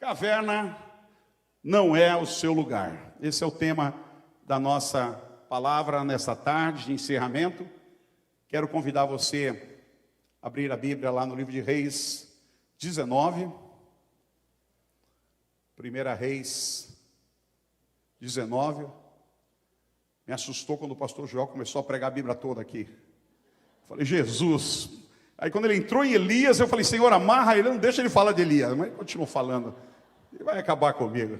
Caverna não é o seu lugar. Esse é o tema da nossa palavra nessa tarde de encerramento. Quero convidar você a abrir a Bíblia lá no livro de Reis 19. 1 Reis 19. Me assustou quando o pastor Joel começou a pregar a Bíblia toda aqui. Falei, Jesus. Aí quando ele entrou em Elias, eu falei, Senhor, amarra ele, não deixa ele falar de Elias. Mas ele continuou falando. Ele vai acabar comigo.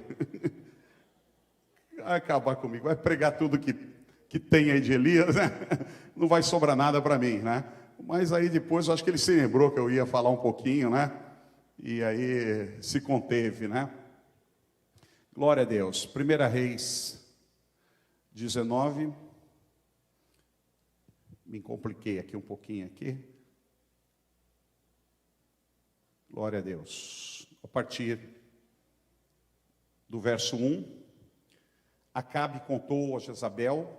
Vai acabar comigo. Vai pregar tudo que tem aí de Elias, né? Não vai sobrar nada para mim, né? Mas aí depois eu acho que ele se lembrou que eu ia falar um pouquinho, né? E aí se conteve, né? Glória a Deus. 1 Reis 19. Me compliquei aqui um pouquinho aqui. Glória a Deus. A partir do verso 1, Acabe contou a Jezabel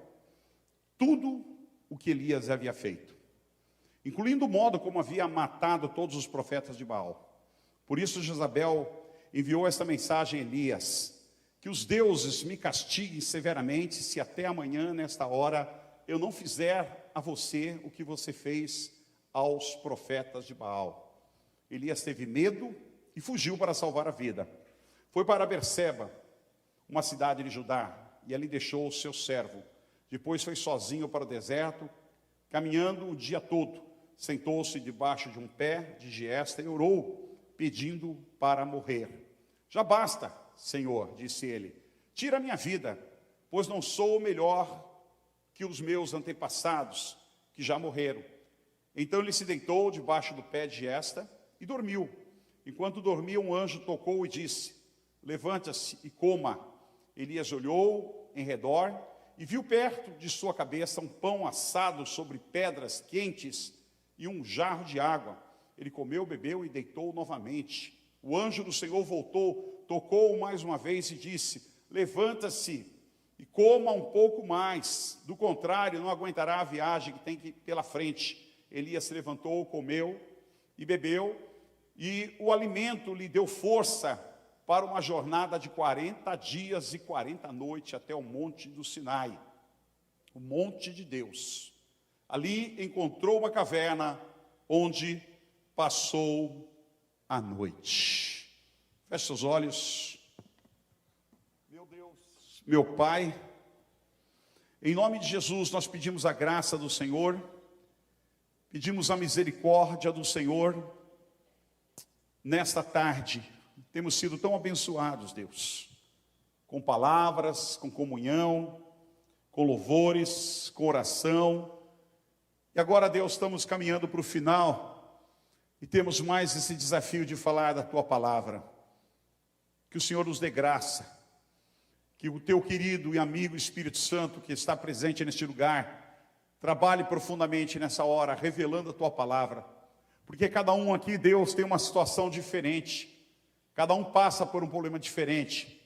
tudo o que Elias havia feito, incluindo o modo como havia matado todos os profetas de Baal. Por isso Jezabel enviou esta mensagem a Elias: que os deuses me castiguem severamente, se até amanhã, nesta hora, eu não fizer a você o que você fez aos profetas de Baal. Elias teve medo e fugiu para salvar a vida. Foi para Berseba, uma cidade de Judá, e ali deixou o seu servo. Depois foi sozinho para o deserto, caminhando o dia todo. Sentou-se debaixo de um pé de giesta e orou, pedindo para morrer. Já basta, Senhor, disse ele, tira a minha vida, pois não sou melhor que os meus antepassados, que já morreram. Então ele se deitou debaixo do pé de giesta e dormiu. Enquanto dormia, um anjo tocou e disse, levanta-se e coma. Elias olhou em redor e viu perto de sua cabeça um pão assado sobre pedras quentes e um jarro de água. Ele comeu, bebeu e deitou novamente. O anjo do Senhor voltou, tocou mais uma vez e disse, levanta-se e coma um pouco mais, do contrário, não aguentará a viagem que tem pela frente. Elias se levantou, comeu e bebeu, e o alimento lhe deu força para uma jornada de 40 dias e 40 noites até o monte do Sinai, o monte de Deus. Ali encontrou uma caverna onde passou a noite. Feche seus olhos. Meu Deus, meu Pai, em nome de Jesus nós pedimos a graça do Senhor, pedimos a misericórdia do Senhor. Nesta tarde, temos sido tão abençoados, Deus, com palavras, com comunhão, com louvores, com oração. E agora, Deus, estamos caminhando para o final e temos mais esse desafio de falar da Tua palavra. Que o Senhor nos dê graça, que o Teu querido e amigo Espírito Santo, que está presente neste lugar, trabalhe profundamente nessa hora, revelando a Tua palavra. Porque cada um aqui, Deus, tem uma situação diferente. Cada um passa por um problema diferente.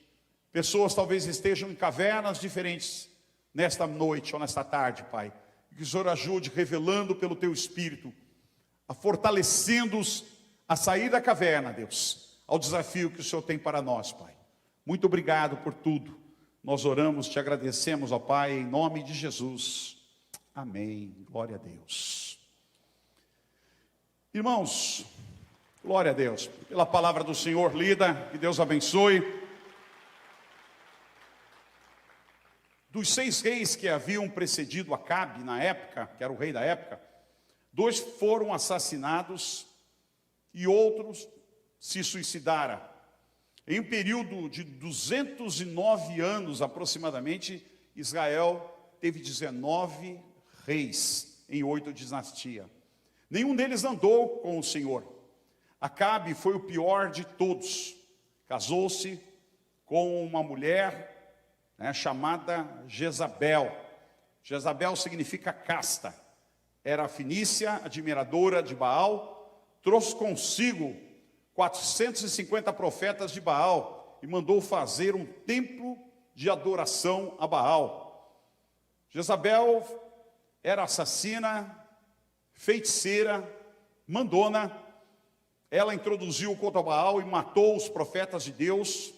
Pessoas talvez estejam em cavernas diferentes nesta noite ou nesta tarde, Pai. Que o Senhor ajude, revelando pelo Teu Espírito, a fortalecendo-os a sair da caverna, Deus, ao desafio que o Senhor tem para nós, Pai. Muito obrigado por tudo. Nós oramos, te agradecemos, ó Pai, em nome de Jesus. Amém. Glória a Deus. Irmãos, glória a Deus, pela palavra do Senhor lida, que Deus abençoe. Dos 6 reis que haviam precedido Acabe na época, que era o rei da época, 2 foram assassinados e outros se suicidaram. Em um período de 209 anos aproximadamente, Israel teve 19 reis em 8 dinastias. Nenhum deles andou com o Senhor. Acabe foi o pior de todos. Casou-se com uma mulher, chamada Jezabel. Jezabel significa casta. Era fenícia, admiradora de Baal. Trouxe consigo 450 profetas de Baal e mandou fazer um templo de adoração a Baal. Jezabel era assassina, feiticeira, mandona. ela introduziu o culto a Baal e matou os profetas de Deus,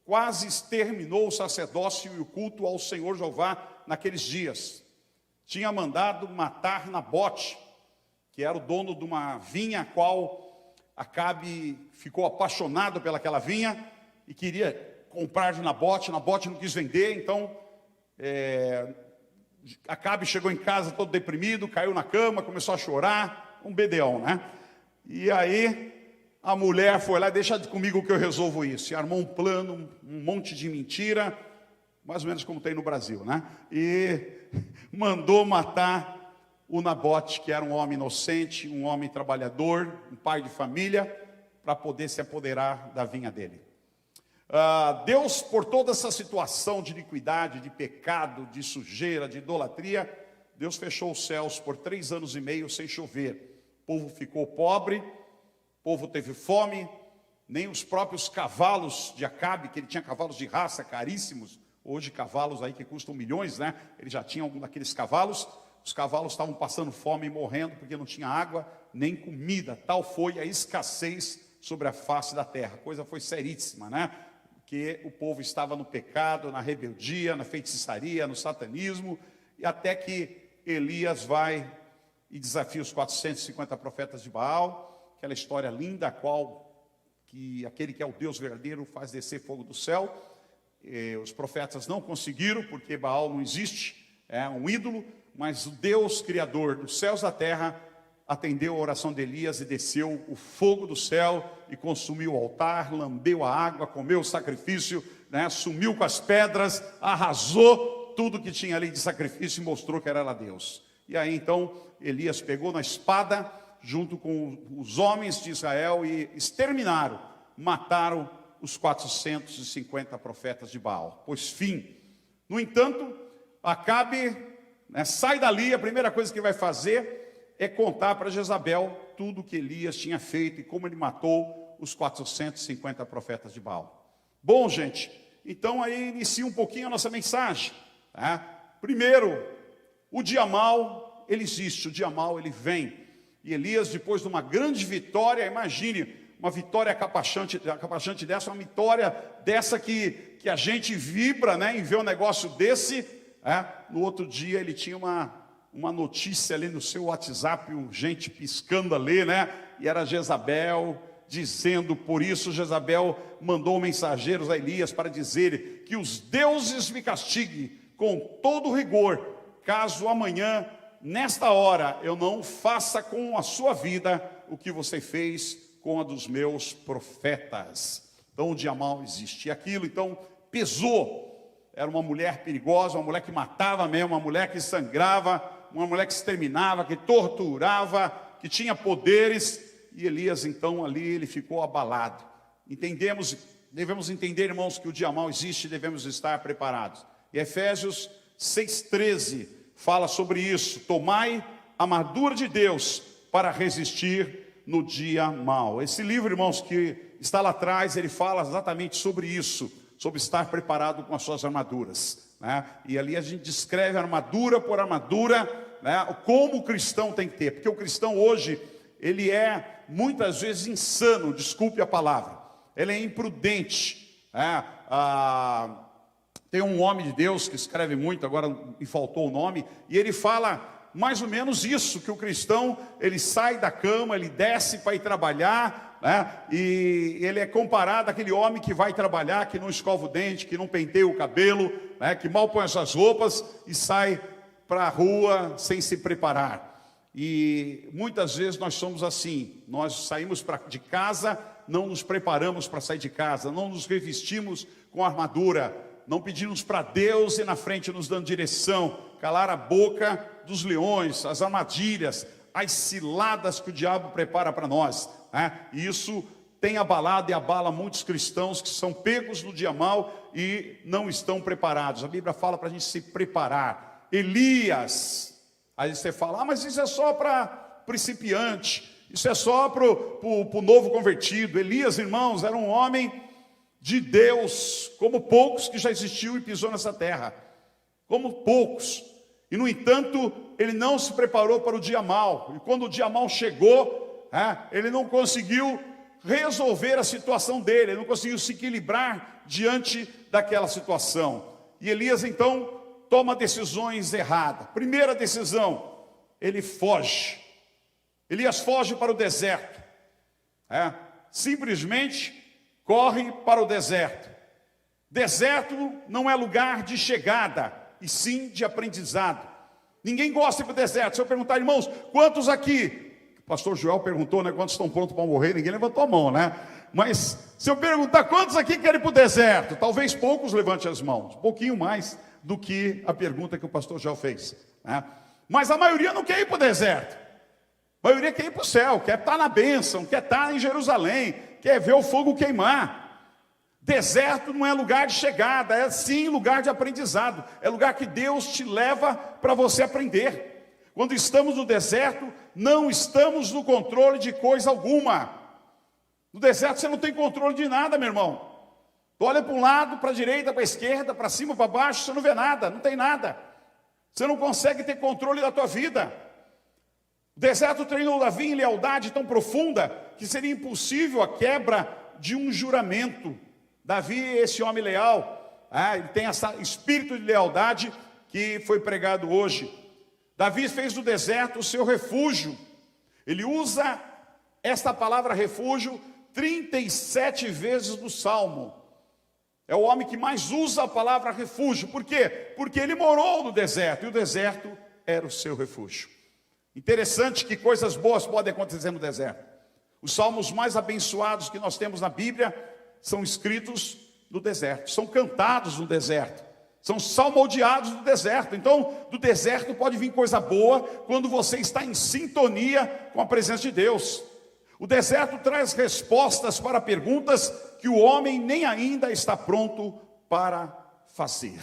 quase exterminou o sacerdócio e o culto ao Senhor Jeová naqueles dias. Tinha mandado matar Nabote, que era o dono de uma vinha, a qual Acabe ficou apaixonado pelaquela vinha e queria comprar de Nabote. Nabote não quis vender, então Acabe chegou em casa todo deprimido, caiu na cama, começou a chorar, um bedeão, né? E aí a mulher foi lá, deixa comigo que eu resolvo isso. E armou um plano, um monte de mentira, mais ou menos como tem no Brasil, né? E mandou matar o Nabote, que era um homem inocente, um homem trabalhador, um pai de família, para poder se apoderar da vinha dele. Deus, por toda essa situação de iniquidade, de pecado, de sujeira, de idolatria, Deus fechou os céus por 3 anos e meio sem chover. O povo ficou pobre, o povo teve fome, nem os próprios cavalos de Acabe, que ele tinha cavalos de raça caríssimos, hoje cavalos aí que custam milhões, né? Ele já tinha algum daqueles cavalos. Os cavalos estavam passando fome e morrendo porque não tinha água nem comida. Tal foi a escassez sobre a face da terra. A coisa foi seríssima, né? Porque o povo estava no pecado, na rebeldia, na feitiçaria, no satanismo, e até que Elias vai e desafia os 450 profetas de Baal, aquela história linda, a qual que aquele que é o Deus verdadeiro faz descer fogo do céu. Os profetas não conseguiram, porque Baal não existe, é um ídolo, mas o Deus criador dos céus e da terra atendeu a oração de Elias e desceu o fogo do céu e consumiu o altar, lambeu a água, comeu o sacrifício, né, sumiu com as pedras, arrasou tudo que tinha ali de sacrifício e mostrou que era lá Deus. E aí então Elias pegou na espada junto com os homens de Israel e exterminaram, mataram os 450 profetas de Baal. Pois fim. No entanto, Acabe, sai dali, a primeira coisa que vai fazer é contar para Jezabel tudo que Elias tinha feito e como ele matou os 450 profetas de Baal. Bom, gente, então aí inicia um pouquinho a nossa mensagem. Primeiro, o dia mau, ele existe, o dia mau, ele vem. E Elias, depois de uma grande vitória, imagine, uma vitória acapachante dessa, uma vitória dessa que a gente vibra, né, em ver um negócio desse. No outro dia ele tinha uma notícia ali no seu WhatsApp, gente piscando ali, né? E era Jezabel dizendo, por isso Jezabel mandou mensageiros a Elias para dizer que os deuses me castiguem com todo rigor, caso amanhã, nesta hora, eu não faça com a sua vida o que você fez com a dos meus profetas. Então o dia mau existe. E aquilo então pesou. Era uma mulher perigosa, uma mulher que matava mesmo, uma mulher que sangrava, uma mulher que exterminava, que torturava, que tinha poderes. E Elias, então, ali ele ficou abalado. Devemos entender, irmãos, que o dia mau existe e devemos estar preparados. E Efésios 6,13 fala sobre isso. Tomai a armadura de Deus para resistir no dia mau. Esse livro, irmãos, que está lá atrás, ele fala exatamente sobre isso, sobre estar preparado com as suas armaduras, né? E ali a gente descreve armadura por armadura, né? Como o cristão tem que ter, porque o cristão hoje, ele é muitas vezes insano, desculpe a palavra, ele é imprudente, né? Tem um homem de Deus que escreve muito, agora me faltou o nome, e ele fala mais ou menos isso, que o cristão, ele sai da cama, ele desce para ir trabalhar, e ele é comparado àquele homem que vai trabalhar, que não escova o dente, que não penteia o cabelo, que mal põe essas roupas e sai para a rua sem se preparar. E muitas vezes nós somos assim, nós saímos de casa, não nos preparamos para sair de casa, não nos revestimos com armadura, não pedimos para Deus ir na frente nos dando direção, calar a boca dos leões, as armadilhas, as ciladas que o diabo prepara para nós. E isso tem abalado e abala muitos cristãos que são pegos no dia mau e não estão preparados. A Bíblia fala para a gente se preparar. Elias, aí você fala, mas isso é só para principiante, isso é só para o novo convertido. Elias, irmãos, era um homem de Deus, como poucos que já existiu e pisou nessa terra, como poucos. E no entanto, ele não se preparou para o dia mau. E quando o dia mau chegou, ele não conseguiu resolver a situação dele, ele não conseguiu se equilibrar diante daquela situação. E Elias então toma decisões erradas. Primeira decisão, ele foge. Elias foge para o deserto. Simplesmente corre para o deserto. Deserto não é lugar de chegada, e sim de aprendizado. Ninguém gosta de ir para o deserto. Se eu perguntar, irmãos, quantos aqui? O pastor Joel perguntou, né? Quantos estão prontos para morrer? Ninguém levantou a mão, né? Mas se eu perguntar quantos aqui querem ir para o deserto, talvez poucos levantem as mãos. Um pouquinho mais do que a pergunta que o pastor Joel fez, né? Mas a maioria não quer ir para o deserto. A maioria quer ir para o céu, quer estar na bênção, quer estar em Jerusalém, quer ver o fogo queimar. Deserto não é lugar de chegada, é sim lugar de aprendizado. É lugar que Deus te leva para você aprender. Quando estamos no deserto, não estamos no controle de coisa alguma. No deserto você não tem controle de nada, meu irmão. Tu olha para um lado, para a direita, para a esquerda, para cima, para baixo, você não vê nada, não tem nada. Você não consegue ter controle da tua vida. O deserto treinou Davi em lealdade tão profunda que seria impossível a quebra de um juramento. Davi é esse homem leal, ele tem esse espírito de lealdade que foi pregado hoje. Davi fez do deserto o seu refúgio. Ele usa esta palavra refúgio 37 vezes no Salmo. É o homem que mais usa a palavra refúgio. Por quê? Porque ele morou no deserto, e o deserto era o seu refúgio. Interessante que coisas boas podem acontecer no deserto. Os salmos mais abençoados que nós temos na Bíblia são escritos no deserto, são cantados no deserto, são salmodiados no deserto. Então, do deserto pode vir coisa boa quando você está em sintonia com a presença de Deus. O deserto traz respostas para perguntas que o homem nem ainda está pronto para fazer.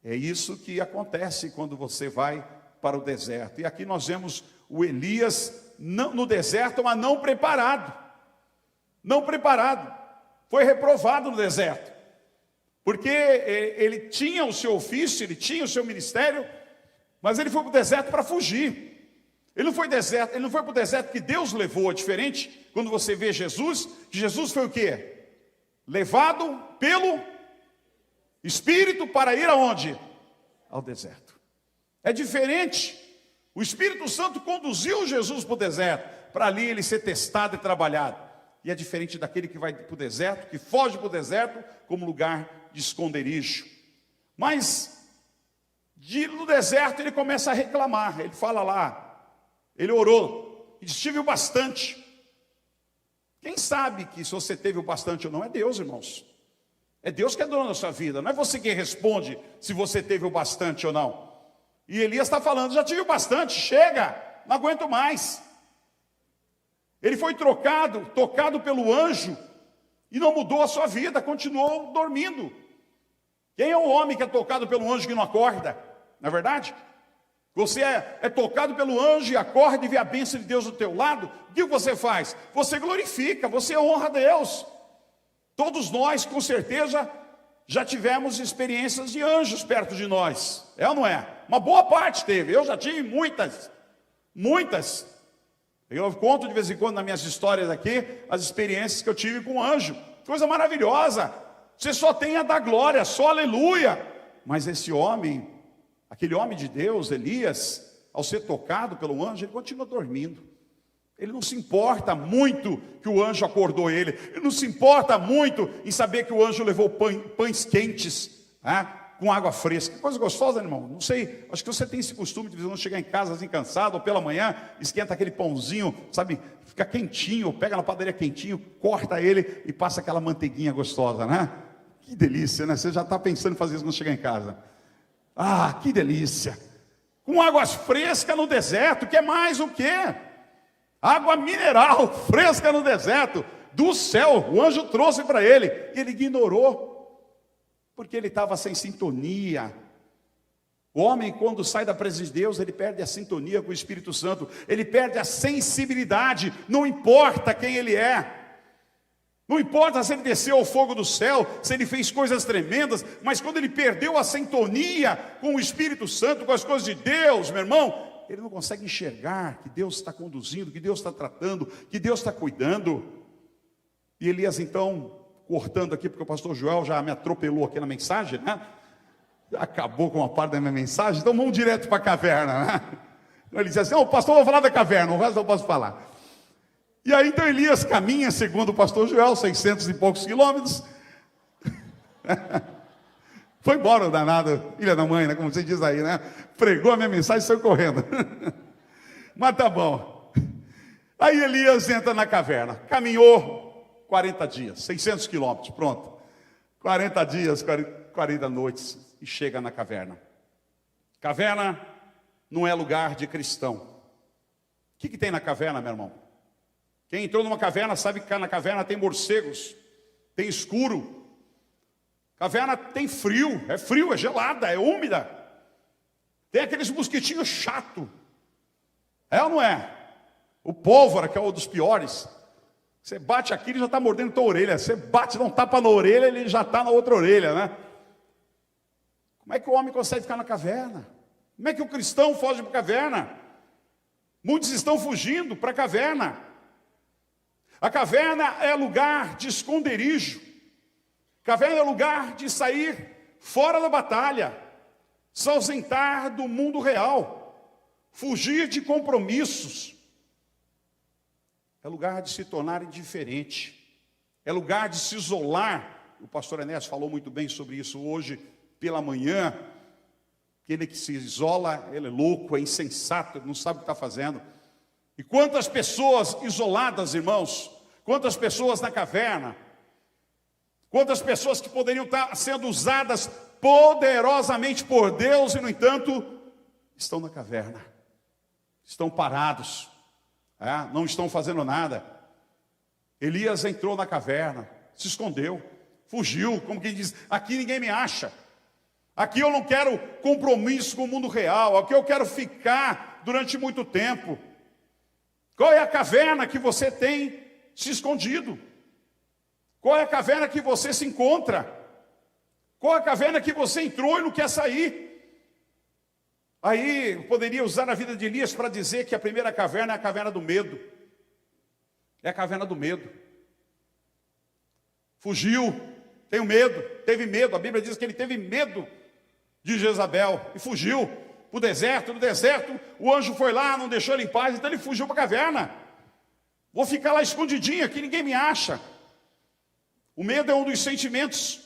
É isso que acontece quando você vai para o deserto. E aqui nós vemos o Elias no deserto, mas não preparado. Não preparado. Foi reprovado no deserto. Porque ele tinha o seu ofício, ele tinha o seu ministério, mas ele foi para o deserto para fugir. Ele não foi para o deserto que Deus levou. É diferente quando você vê Jesus, que Jesus foi o quê? Levado pelo Espírito para ir aonde? Ao deserto. É diferente. O Espírito Santo conduziu Jesus para o deserto, para ali ele ser testado e trabalhado. E é diferente daquele que vai para o deserto, que foge para o deserto como lugar de esconderijo. Mas no deserto ele começa a reclamar. Ele fala lá, ele orou e disse: tive o bastante. Quem sabe que se você teve o bastante ou não é Deus, irmãos. É Deus que é dono da sua vida, não é você quem responde se você teve o bastante ou não. E Elias está falando: já tive o bastante, chega, não aguento mais. Ele foi tocado pelo anjo, e não mudou a sua vida, continuou dormindo. Quem é o homem que é tocado pelo anjo que não acorda? Não é verdade? Você é tocado pelo anjo e acorda e vê a bênção de Deus do teu lado. O que você faz? Você glorifica, você honra a Deus. Todos nós, com certeza, já tivemos experiências de anjos perto de nós. É ou não é? Uma boa parte teve. Eu já tive muitas. Eu conto de vez em quando nas minhas histórias aqui as experiências que eu tive com anjo. Coisa maravilhosa. Você só tem a dar glória, só aleluia. Mas esse homem, aquele homem de Deus, Elias, ao ser tocado pelo anjo, ele continua dormindo. Ele não se importa muito que o anjo acordou ele. Ele não se importa muito em saber que o anjo levou pães quentes, com água fresca. Que coisa gostosa, né, irmão? Não sei, acho que você tem esse costume de não chegar em casa assim cansado, ou pela manhã, esquenta aquele pãozinho, sabe, fica quentinho, pega na padaria quentinho, corta ele e passa aquela manteiguinha gostosa, né? Que delícia, né? Você já está pensando em fazer isso quando chegar em casa. Ah, que delícia! Com águas frescas no deserto, quer mais o quê? Água mineral, fresca no deserto, do céu, o anjo trouxe para ele, e ele ignorou, porque ele estava sem sintonia. O homem, quando sai da presença de Deus, ele perde a sintonia com o Espírito Santo, ele perde a sensibilidade, não importa quem ele é, não importa se ele desceu ao fogo do céu, se ele fez coisas tremendas, mas quando ele perdeu a sintonia com o Espírito Santo, com as coisas de Deus, meu irmão, ele não consegue enxergar que Deus está conduzindo, que Deus está tratando, que Deus está cuidando. E Elias então, cortando aqui, porque o pastor Joel já me atropelou aqui na mensagem, né? Acabou com uma parte da minha mensagem, então vamos direto para a caverna, né? Ele disse assim: o pastor vai falar da caverna, o resto eu posso falar. E aí então Elias caminha, segundo o pastor Joel, 600 e poucos quilômetros. Foi embora o danado, filha da mãe, né? Como você diz aí, né? Pregou a minha mensagem e saiu correndo. Mas tá bom. Aí Elias entra na caverna, caminhou 40 dias, 600 quilômetros, pronto. 40 dias, 40 noites, e chega na caverna. Caverna não é lugar de cristão. O que tem na caverna, meu irmão? Quem entrou numa caverna sabe que na caverna tem morcegos, tem escuro. Caverna tem frio, é gelada, é úmida. Tem aqueles mosquitinhos chato. É ou não é? O pólvora, que é um dos piores. Você bate aqui, ele já está mordendo a tua orelha. Você bate, dá um tapa na orelha, ele já está na outra orelha, né? Como é que o homem consegue ficar na caverna? Como é que o cristão foge para a caverna? Muitos estão fugindo para a caverna. A caverna é lugar de esconderijo. Caverna é lugar de sair fora da batalha, se ausentar do mundo real, fugir de compromissos. É lugar de se tornar indiferente. É lugar de se isolar. O pastor Enéas falou muito bem sobre isso hoje pela manhã. Aquele que se isola, ele é louco, é insensato, não sabe o que está fazendo. E quantas pessoas isoladas, irmãos, quantas pessoas na caverna, quantas pessoas que poderiam estar sendo usadas poderosamente por Deus e, no entanto, estão na caverna, estão parados, não estão fazendo nada. Elias entrou na caverna, se escondeu, fugiu, como quem diz: aqui ninguém me acha. Aqui eu não quero compromisso com o mundo real. Aqui eu quero ficar durante muito tempo. Qual é a caverna que você tem se escondido? Qual é a caverna que você se encontra? Qual é a caverna que você entrou e não quer sair? Aí eu poderia usar a vida de Elias para dizer que a primeira caverna é a caverna do medo. É a caverna do medo. Fugiu, tenho medo, teve medo. A Bíblia diz que ele teve medo de Jezabel e fugiu para o deserto. No deserto, o anjo foi lá, não deixou ele em paz, então ele fugiu para a caverna. Vou ficar lá escondidinho, aqui ninguém me acha. O medo é um dos sentimentos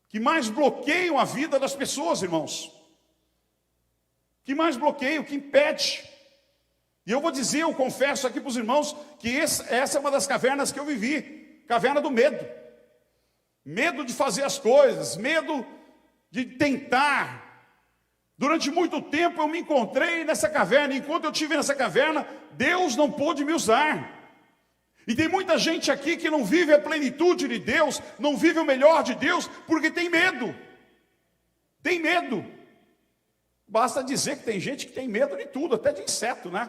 que mais bloqueiam a vida das pessoas, irmãos. Que mais bloqueiam, que impede. E eu vou dizer, eu confesso aqui para os irmãos, que essa é uma das cavernas que eu vivi. Caverna do medo. Medo de fazer as coisas, medo de tentar. Durante muito tempo eu me encontrei nessa caverna. Enquanto eu estive nessa caverna, Deus não pôde me usar. E tem muita gente aqui que não vive a plenitude de Deus, não vive o melhor de Deus, porque tem medo. Tem medo. Basta dizer que tem gente que tem medo de tudo, até de inseto, né?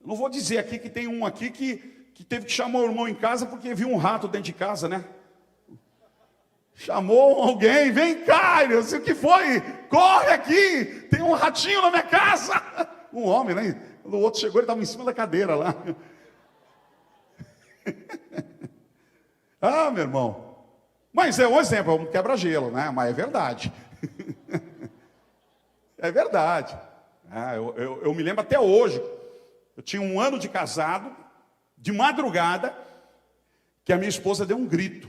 Eu não vou dizer aqui que tem um aqui que teve que chamar o irmão em casa porque viu um rato dentro de casa, né? Chamou alguém: vem cá, eu sei o que foi, corre aqui, tem um ratinho na minha casa. Um homem, né? O outro chegou, ele estava em cima da cadeira lá. Ah, meu irmão. Mas é um exemplo, é um quebra-gelo, né? Mas é verdade. É verdade. Eu me lembro até hoje. Eu tinha 1 ano de casado, de madrugada, que a minha esposa deu um grito.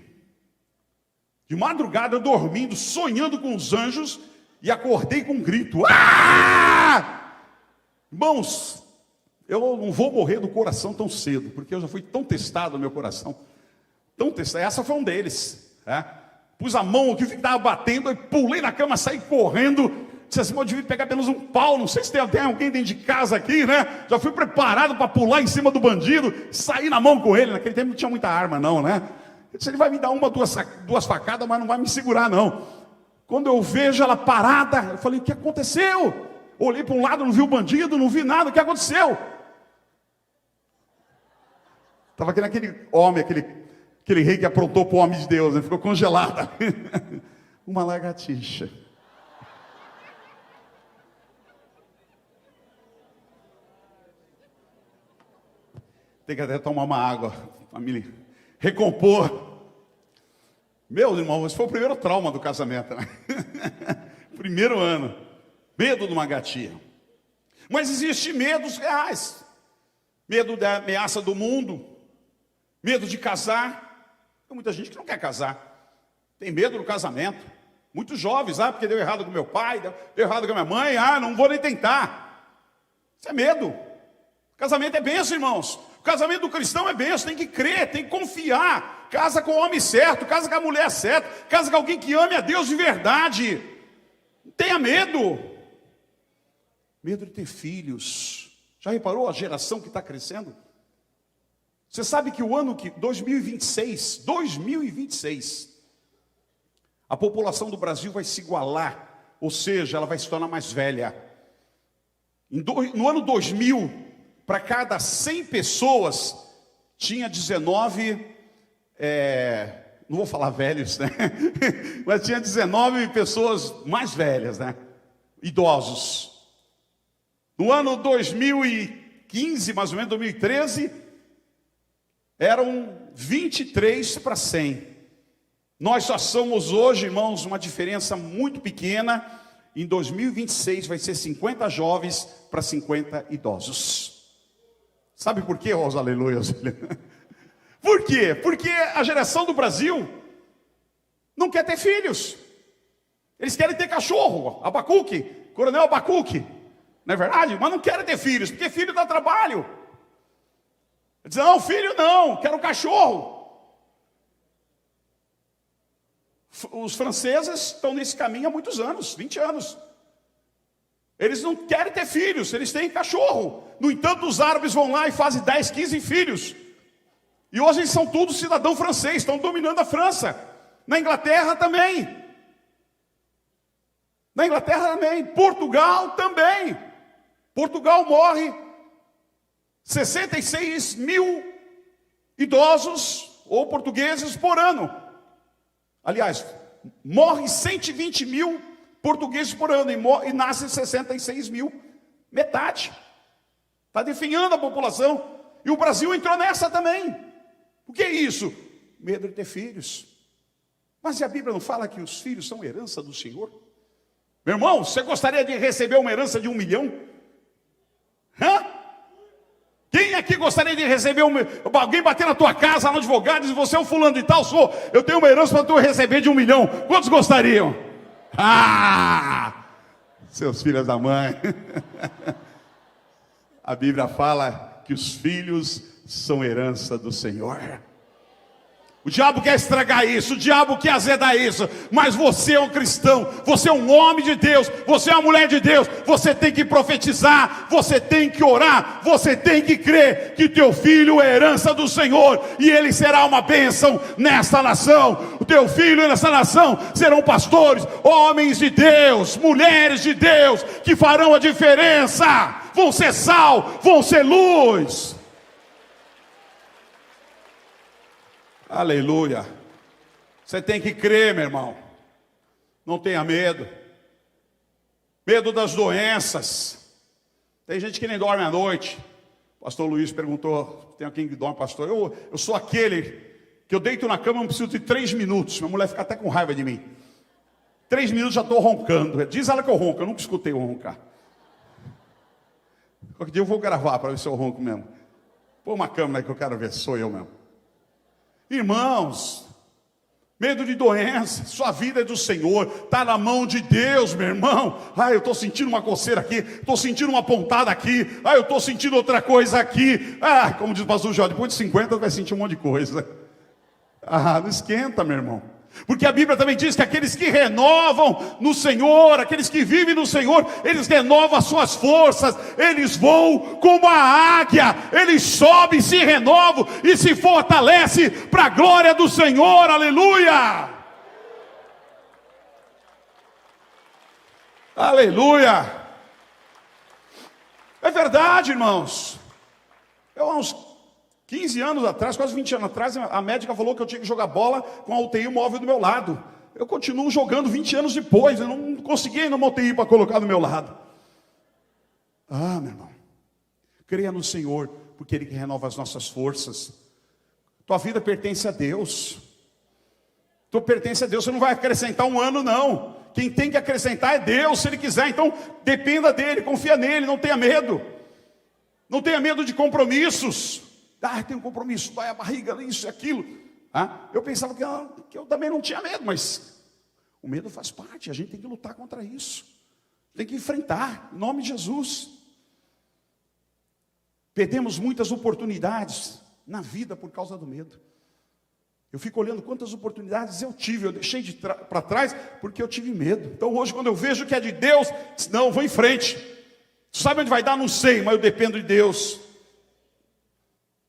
De madrugada, eu dormindo, sonhando com os anjos, e acordei com um grito. Ah! Irmãos, eu não vou morrer do coração tão cedo, porque eu já fui tão testado no meu coração. Tão testado. Essa foi um deles. Pus a mão aqui, estava batendo, e pulei na cama, saí correndo. Disse assim: eu devia pegar menos um pau, não sei se tem até alguém dentro de casa aqui, né? Já fui preparado para pular em cima do bandido, sair na mão com ele. Naquele tempo não tinha muita arma não, né? Eu disse: ele vai me dar uma, duas facadas, mas não vai me segurar não. Quando eu vejo ela parada, eu falei: o que aconteceu? Olhei para um lado, não vi o bandido, não vi nada, o que aconteceu? Estava aquele homem, aquele rei que aprontou para o homem de Deus, né? Ficou congelado. Uma lagartixa. Tem que até tomar uma água, família. recompor. Meu irmão, esse foi o primeiro trauma do casamento, né? Primeiro ano, medo de uma gatinha. Mas existem medos reais. Medo da ameaça do mundo, medo de casar. Tem muita gente que não quer casar, tem medo do casamento. Muitos jovens, porque deu errado com meu pai, deu errado com a minha mãe, não vou nem tentar. Isso é medo. Casamento é bênção, irmãos. O casamento do cristão é bênção, tem que crer, tem que confiar. Casa com o homem certo, casa com a mulher certa, casa com alguém que ame a Deus de verdade. Não tenha medo. Medo de ter filhos. Já reparou a geração que está crescendo? Você sabe que o ano que 2026, a população do Brasil vai se igualar, ou seja, ela vai se tornar mais velha. No ano 2000, para cada 100 pessoas, tinha 19, não vou falar velhos, né? Mas tinha 19 pessoas mais velhas, né? Idosos. No ano 2015, mais ou menos 2013, eram 23 para 100. Nós só somos hoje, irmãos, uma diferença muito pequena. Em 2026 vai ser 50 jovens para 50 idosos. Sabe por quê, Rosa? Aleluia. Por quê? Porque a geração do Brasil não quer ter filhos. Eles querem ter cachorro, Abacuque, Coronel Abacuque. Não é verdade? Mas não querem ter filhos, porque filho dá trabalho. Dizem, não, filho não, quero cachorro. Os franceses estão nesse caminho há muitos anos, 20 anos. Eles não querem ter filhos, eles têm cachorro. No entanto, os árabes vão lá e fazem 10, 15 filhos. E hoje eles são todos cidadão francês, estão dominando a França. Na Inglaterra também. Na Inglaterra também. Portugal também. Portugal morre 66 mil idosos ou portugueses por ano. Aliás, morre 120 mil portugueses por ano e nascem 66 mil, metade. Está definhando a população. E o Brasil entrou nessa também. O que é isso? Medo de ter filhos. Mas e a Bíblia não fala que os filhos são herança do Senhor? Meu irmão, você gostaria de receber uma herança de 1 milhão? Quem aqui gostaria de receber alguém bater na tua casa, no advogado, e dizer, você é um fulano de tal, eu tenho uma herança para tu receber de 1 milhão. Quantos gostariam? Seus filhos da mãe. A Bíblia fala que os filhos são herança do Senhor. O diabo quer estragar isso, o diabo quer azedar isso, mas você é um cristão, você é um homem de Deus, você é uma mulher de Deus, você tem que profetizar, você tem que orar, você tem que crer que teu filho é herança do Senhor, e ele será uma bênção nesta nação. O teu filho e nessa nação serão pastores, homens de Deus, mulheres de Deus, que farão a diferença, vão ser sal, vão ser luz. Aleluia. Você tem que crer, meu irmão. Não tenha medo. Medo das doenças. Tem gente que nem dorme à noite. O pastor Luiz perguntou, tem alguém que dorme, pastor? Eu sou aquele que eu deito na cama, não preciso de 3 minutos. Minha mulher fica até com raiva de mim. 3 minutos já estou roncando. Diz ela que eu ronco, eu nunca escutei eu roncar. Qualquer dia eu vou gravar para ver se eu ronco mesmo. Põe uma câmera aí que eu quero ver, sou eu mesmo. Irmãos, medo de doença, sua vida é do Senhor, está na mão de Deus, meu irmão. Eu estou sentindo uma coceira aqui, estou sentindo uma pontada aqui, eu estou sentindo outra coisa aqui. Como diz o pastor Jó, depois de 50 vai sentir um monte de coisa. Não esquenta, meu irmão. Porque a Bíblia também diz que aqueles que renovam no Senhor, aqueles que vivem no Senhor, eles renovam as suas forças, eles voam como a águia, eles sobem, se renovam e se fortalecem para a glória do Senhor, aleluia! Aleluia! É verdade, irmãos. Eu há uns 15 anos atrás, quase 20 anos atrás, a médica falou que eu tinha que jogar bola com a UTI móvel do meu lado. Eu continuo jogando 20 anos depois, eu não consegui ainda uma UTI para colocar do meu lado. Meu irmão, creia no Senhor, porque Ele que renova as nossas forças. Tua vida pertence a Deus. Tu pertence a Deus, você não vai acrescentar um ano não. Quem tem que acrescentar é Deus, se Ele quiser. Então, dependa dEle, confia nele, não tenha medo. Não tenha medo de compromissos. Tem um compromisso, dói a barriga, isso e aquilo. Eu pensava que eu também não tinha medo, mas o medo faz parte, a gente tem que lutar contra isso. Tem que enfrentar, em nome de Jesus. Perdemos muitas oportunidades na vida por causa do medo. Eu fico olhando quantas oportunidades eu tive, eu deixei para trás porque eu tive medo. Então hoje quando eu vejo que é de Deus, não, vou em frente. Sabe onde vai dar? Não sei, mas eu dependo de Deus.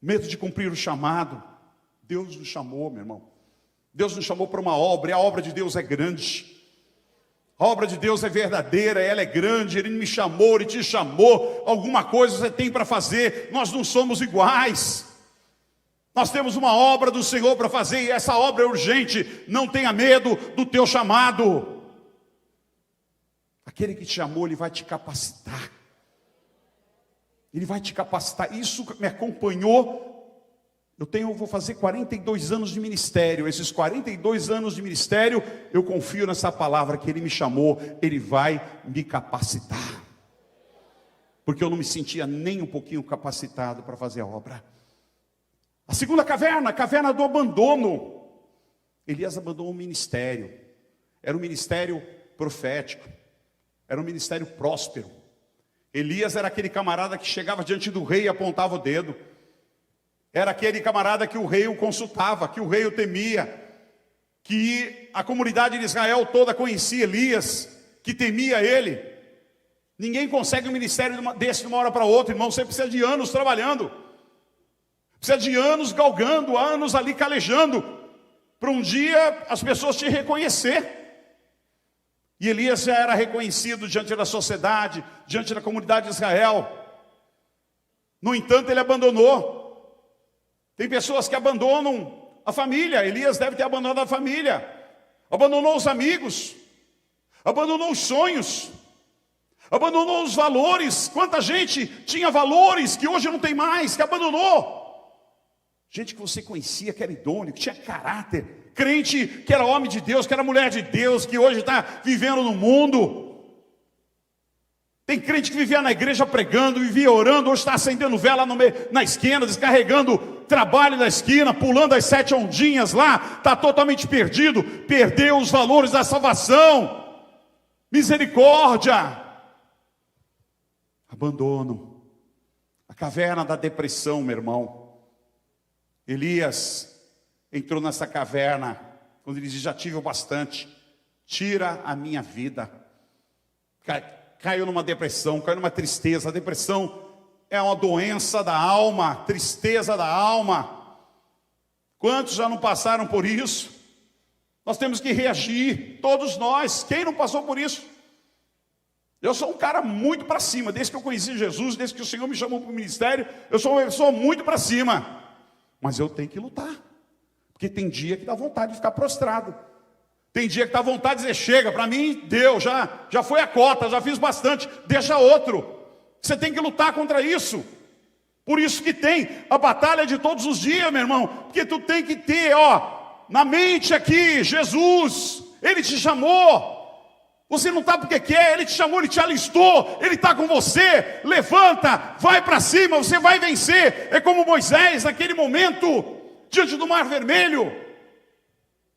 Medo de cumprir o chamado. Deus nos chamou, meu irmão. Deus nos chamou para uma obra, e a obra de Deus é grande. A obra de Deus é verdadeira, ela é grande. Ele me chamou, Ele te chamou. Alguma coisa você tem para fazer. Nós não somos iguais. Nós temos uma obra do Senhor para fazer, e essa obra é urgente. Não tenha medo do teu chamado. Aquele que te chamou, Ele vai te capacitar. Ele vai te capacitar. Isso me acompanhou. Eu vou fazer 42 anos de ministério. Esses 42 anos de ministério, eu confio nessa palavra que Ele me chamou. Ele vai me capacitar. Porque eu não me sentia nem um pouquinho capacitado para fazer a obra. A segunda caverna, a caverna do abandono. Elias abandonou o ministério. Era um ministério profético. Era um ministério próspero. Elias era aquele camarada que chegava diante do rei e apontava o dedo. Era aquele camarada que o rei o consultava, que o rei o temia. Que a comunidade de Israel toda conhecia Elias, que temia ele. Ninguém consegue um ministério desse de uma hora para outra, irmão. Você precisa de anos trabalhando. Precisa de anos galgando, anos ali calejando, para um dia as pessoas te reconhecer. E Elias já era reconhecido diante da sociedade, diante da comunidade de Israel. No entanto, ele abandonou. Tem pessoas que abandonam a família. Elias deve ter abandonado a família. Abandonou os amigos. Abandonou os sonhos. Abandonou os valores. Quanta gente tinha valores que hoje não tem mais, que abandonou. Gente que você conhecia, que era idôneo, que tinha caráter. Crente que era homem de Deus, que era mulher de Deus, que hoje está vivendo no mundo. Tem crente que vivia na igreja pregando, vivia orando, hoje está acendendo vela na esquina, descarregando trabalho na esquina, pulando as 7 ondinhas lá, está totalmente perdido, perdeu os valores da salvação. Misericórdia. Abandono. A caverna da depressão, meu irmão. Elias entrou nessa caverna, quando ele diz, já tive o bastante, tira a minha vida. Caiu numa depressão, caiu numa tristeza. A depressão é uma doença da alma, tristeza da alma. Quantos já não passaram por isso? Nós temos que reagir, todos nós. Quem não passou por isso? Eu sou um cara muito para cima, desde que eu conheci Jesus, desde que o Senhor me chamou para o ministério, eu sou uma pessoa muito para cima. Mas eu tenho que lutar, porque tem dia que dá vontade de ficar prostrado. Tem dia que dá vontade de dizer, chega, para mim deu, já foi a cota, já fiz bastante, deixa outro. Você tem que lutar contra isso. Por isso que tem a batalha de todos os dias, meu irmão. Porque tu tem que ter, na mente aqui, Jesus, Ele te chamou. Você não está porque quer, Ele te chamou, Ele te alistou, Ele está com você. Levanta, vai para cima, você vai vencer. É como Moisés naquele momento, diante do Mar Vermelho.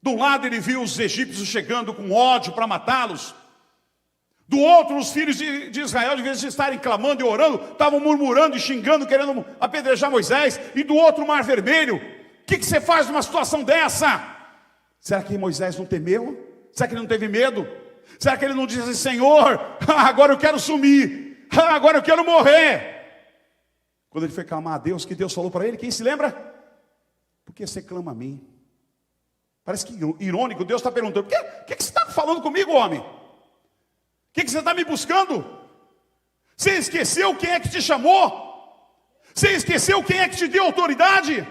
De um lado ele viu os egípcios chegando com ódio para matá-los. Do outro, os filhos de Israel, de vez de estarem clamando e orando, estavam murmurando e xingando, querendo apedrejar Moisés. E do outro, o Mar Vermelho. O que você faz numa situação dessa? Será que Moisés não temeu? Será que ele não teve medo? Será que ele não disse assim, Senhor, agora eu quero sumir, agora eu quero morrer? Quando ele foi clamar a Deus, que Deus falou para ele, quem se lembra? Por que você clama a mim? Parece que irônico, Deus está perguntando, o que você está falando comigo, homem? O que você está me buscando? Você esqueceu quem é que te chamou? Você esqueceu quem é que te deu autoridade?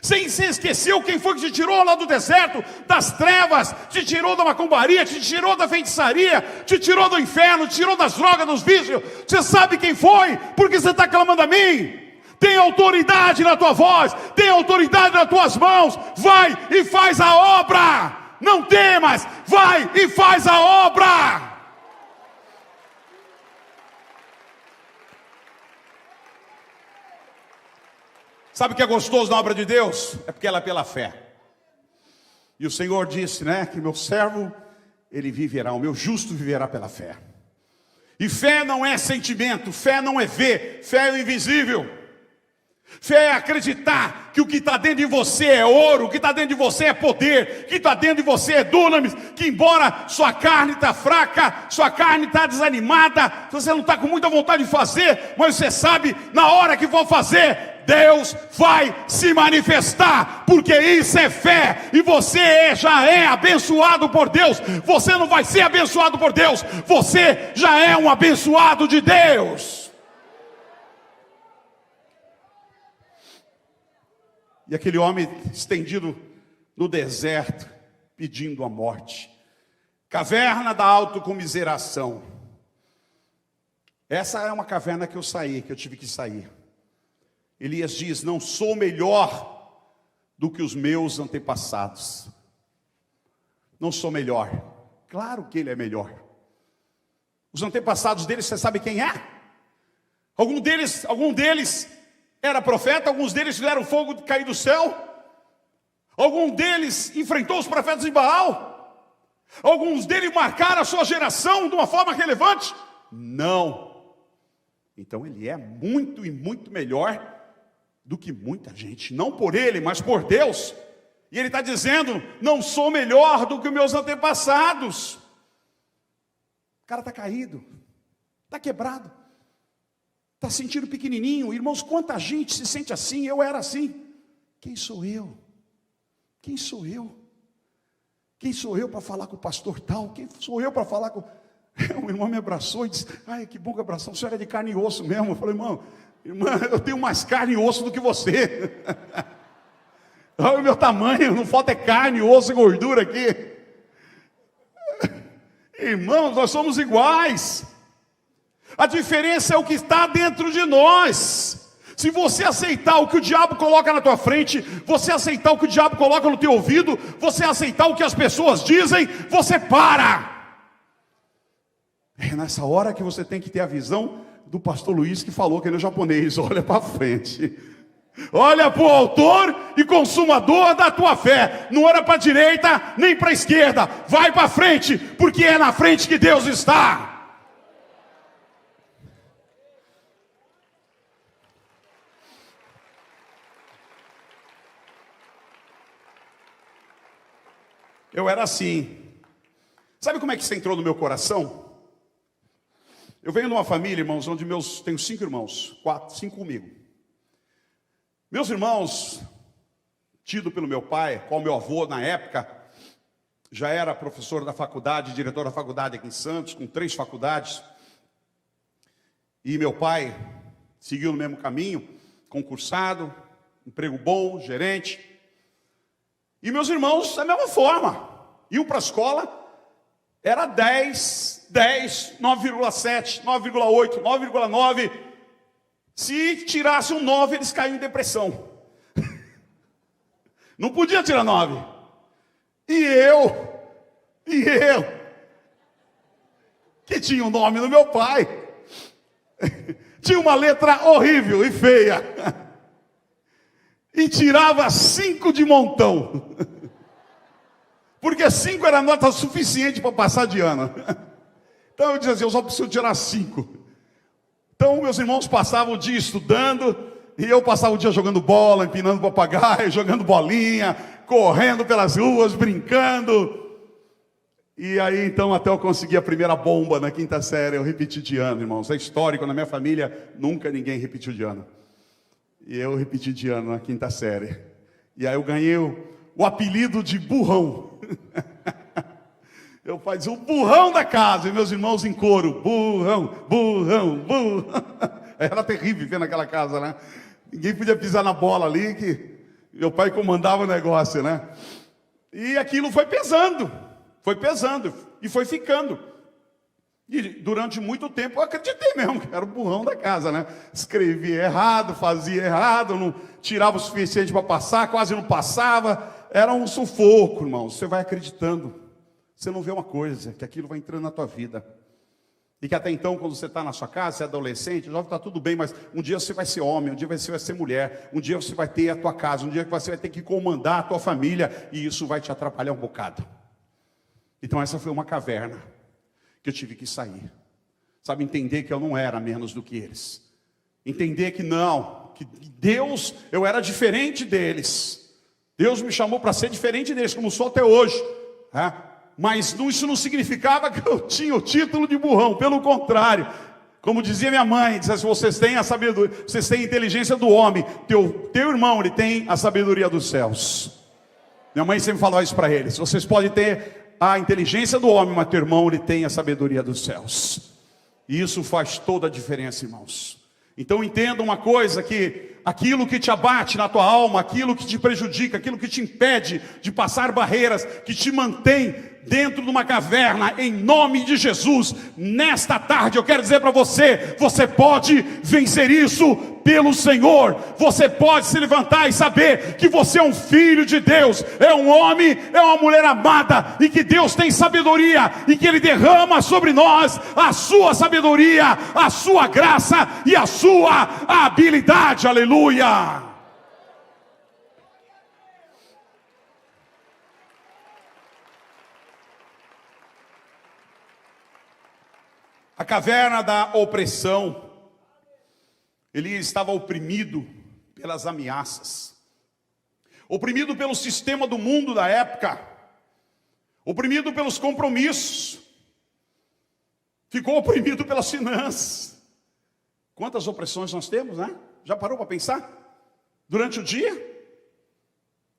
Você esqueceu quem foi que te tirou lá do deserto, das trevas, te tirou da macumbaria, te tirou da feitiçaria, te tirou do inferno, te tirou das drogas, dos vícios? Você sabe quem foi? Porque você está clamando a mim? tem autoridade na tua voz, tem autoridade nas tuas mãos. Vai e faz a obra. Não temas, vai e faz a obra. Sabe o que é gostoso na obra de Deus? É porque ela é pela fé. E o Senhor disse, né, que meu servo, ele viverá, o meu justo viverá pela fé. E fé não é sentimento, fé não é ver, fé é o invisível. Fé é acreditar que o que está dentro de você é ouro, o que está dentro de você é poder, o que está dentro de você é dunamis, que embora sua carne está fraca, sua carne está desanimada, você não está com muita vontade de fazer, mas você sabe, na hora que for fazer, Deus vai se manifestar, porque isso é fé, e você já é abençoado por Deus. Você não vai ser abençoado por Deus, você já é um abençoado de Deus. E aquele homem estendido no deserto, pedindo a morte. Caverna da autocomiseração. Essa é uma caverna que eu saí, que eu tive que sair. Elias diz, não sou melhor do que os meus antepassados. Não sou melhor. Claro que ele é melhor. Os antepassados dele, você sabe quem é? Algum deles era profeta, alguns deles fizeram fogo cair do céu. Algum deles enfrentou os profetas de Baal. Alguns deles marcaram a sua geração de uma forma relevante. Não. Então ele é muito e muito melhor do que muita gente. Não por ele, mas por Deus. E ele está dizendo, não sou melhor do que meus antepassados. O cara está caído, está quebrado, está sentindo pequenininho. Irmãos, quanta gente se sente assim, eu era assim. Quem sou eu? Quem sou eu? Quem sou eu para falar com o pastor tal? Quem sou eu para falar com... O irmão me abraçou e disse, ai, que bom que abraçou, o senhor é de carne e osso mesmo. Eu falei, irmã, eu tenho mais carne e osso do que você. Olha o meu tamanho, não falta é carne, osso e gordura aqui. Irmãos, nós somos iguais. A diferença é o que está dentro de nós. Se você aceitar o que o diabo coloca na tua frente, você aceitar o que o diabo coloca no teu ouvido, você aceitar o que as pessoas dizem, você para. É nessa hora que você tem que ter a visão do pastor Luiz que falou que ele é japonês. Olha para frente. Olha para o autor e consumador da tua fé. Não olha para a direita nem para a esquerda. Vai para frente, porque é na frente que Deus está. Eu era assim. Sabe como é que isso entrou no meu coração? Eu venho de uma família, irmãos, onde tenho 5 irmãos, 5 comigo. Meus irmãos, tido pelo meu pai, qual meu avô na época, já era professor da faculdade, diretor da faculdade aqui em Santos, com 3 faculdades. E meu pai seguiu no mesmo caminho, concursado, emprego bom, gerente. E meus irmãos, da mesma forma, iam para a escola, era 10, 9,7, 9,8, 9,9. Se tirasse um 9, eles caíam em depressão. Não podia tirar 9. E eu, que tinha o nome do meu pai, tinha uma letra horrível e feia, e tirava 5 de montão. Porque 5 era nota suficiente para passar de ano. Então eu dizia assim, eu só preciso tirar 5. Então meus irmãos passavam o dia estudando, e eu passava o dia jogando bola, empinando papagaio, jogando bolinha, correndo pelas ruas, brincando. E aí então até eu consegui a primeira bomba na 5ª série, eu repeti de ano, irmãos. É histórico, na minha família nunca ninguém repetiu de ano. E eu repeti de ano na 5ª série. E aí eu ganhei o apelido de burrão. Eu fazia o burrão da casa, e meus irmãos em coro, burrão, burrão, burrão. Era terrível viver naquela casa, né? Ninguém podia pisar na bola ali, que meu pai comandava o negócio, né? E aquilo foi pesando, e foi ficando. E durante muito tempo eu acreditei mesmo que era o burrão da casa, né? Escrevia errado, fazia errado, não tirava o suficiente para passar, quase não passava. Era um sufoco, irmão. Você vai acreditando. Você não vê uma coisa, que aquilo vai entrando na tua vida. E que até então, quando você está na sua casa, você é adolescente, jovem, está tudo bem, mas um dia você vai ser homem, um dia você vai ser mulher, um dia você vai ter a tua casa, um dia você vai ter que comandar a tua família, e isso vai te atrapalhar um bocado. Então essa foi uma caverna que eu tive que sair. Sabe, entender que eu não era menos do que eles. Entender que não, que Deus, eu era diferente deles. Deus me chamou para ser diferente deles, como sou até hoje. Mas isso não significava que eu tinha o título de burrão, pelo contrário. Como dizia minha mãe, dizia, se vocês têm a sabedoria, vocês têm a inteligência do homem, teu irmão, ele tem a sabedoria dos céus. Minha mãe sempre falava isso para eles. Vocês podem ter a inteligência do homem, mas teu irmão, ele tem a sabedoria dos céus. E isso faz toda a diferença, irmãos. Então entenda uma coisa, que aquilo que te abate na tua alma, aquilo que te prejudica, aquilo que te impede de passar barreiras, que te mantém dentro de uma caverna, em nome de Jesus, nesta tarde eu quero dizer para você, você pode vencer isso pelo Senhor. Você pode se levantar e saber que você é um filho de Deus, é um homem, é uma mulher amada, e que Deus tem sabedoria, e que Ele derrama sobre nós a sua sabedoria, a sua graça e a sua habilidade. Aleluia! A caverna da opressão. Ele estava oprimido pelas ameaças, oprimido pelo sistema do mundo da época, oprimido pelos compromissos, ficou oprimido pelas finanças. Quantas opressões nós temos, né? Já parou para pensar? Durante o dia,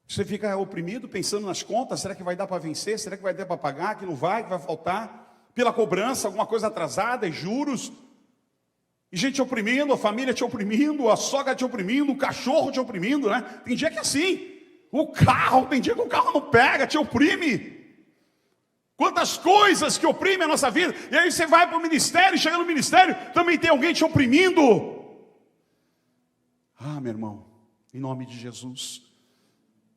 você fica oprimido, pensando nas contas, será que vai dar para vencer? Será que vai dar para pagar? Que não vai, que vai faltar? Pela cobrança, alguma coisa atrasada, e juros, e gente te oprimindo, a família te oprimindo, a sogra te oprimindo, o cachorro te oprimindo, né? Tem dia que é assim, o carro, tem dia que o carro não pega, te oprime. Quantas coisas que oprimem a nossa vida, e aí você vai para o ministério, chega no ministério, também tem alguém te oprimindo. Ah, meu irmão, em nome de Jesus,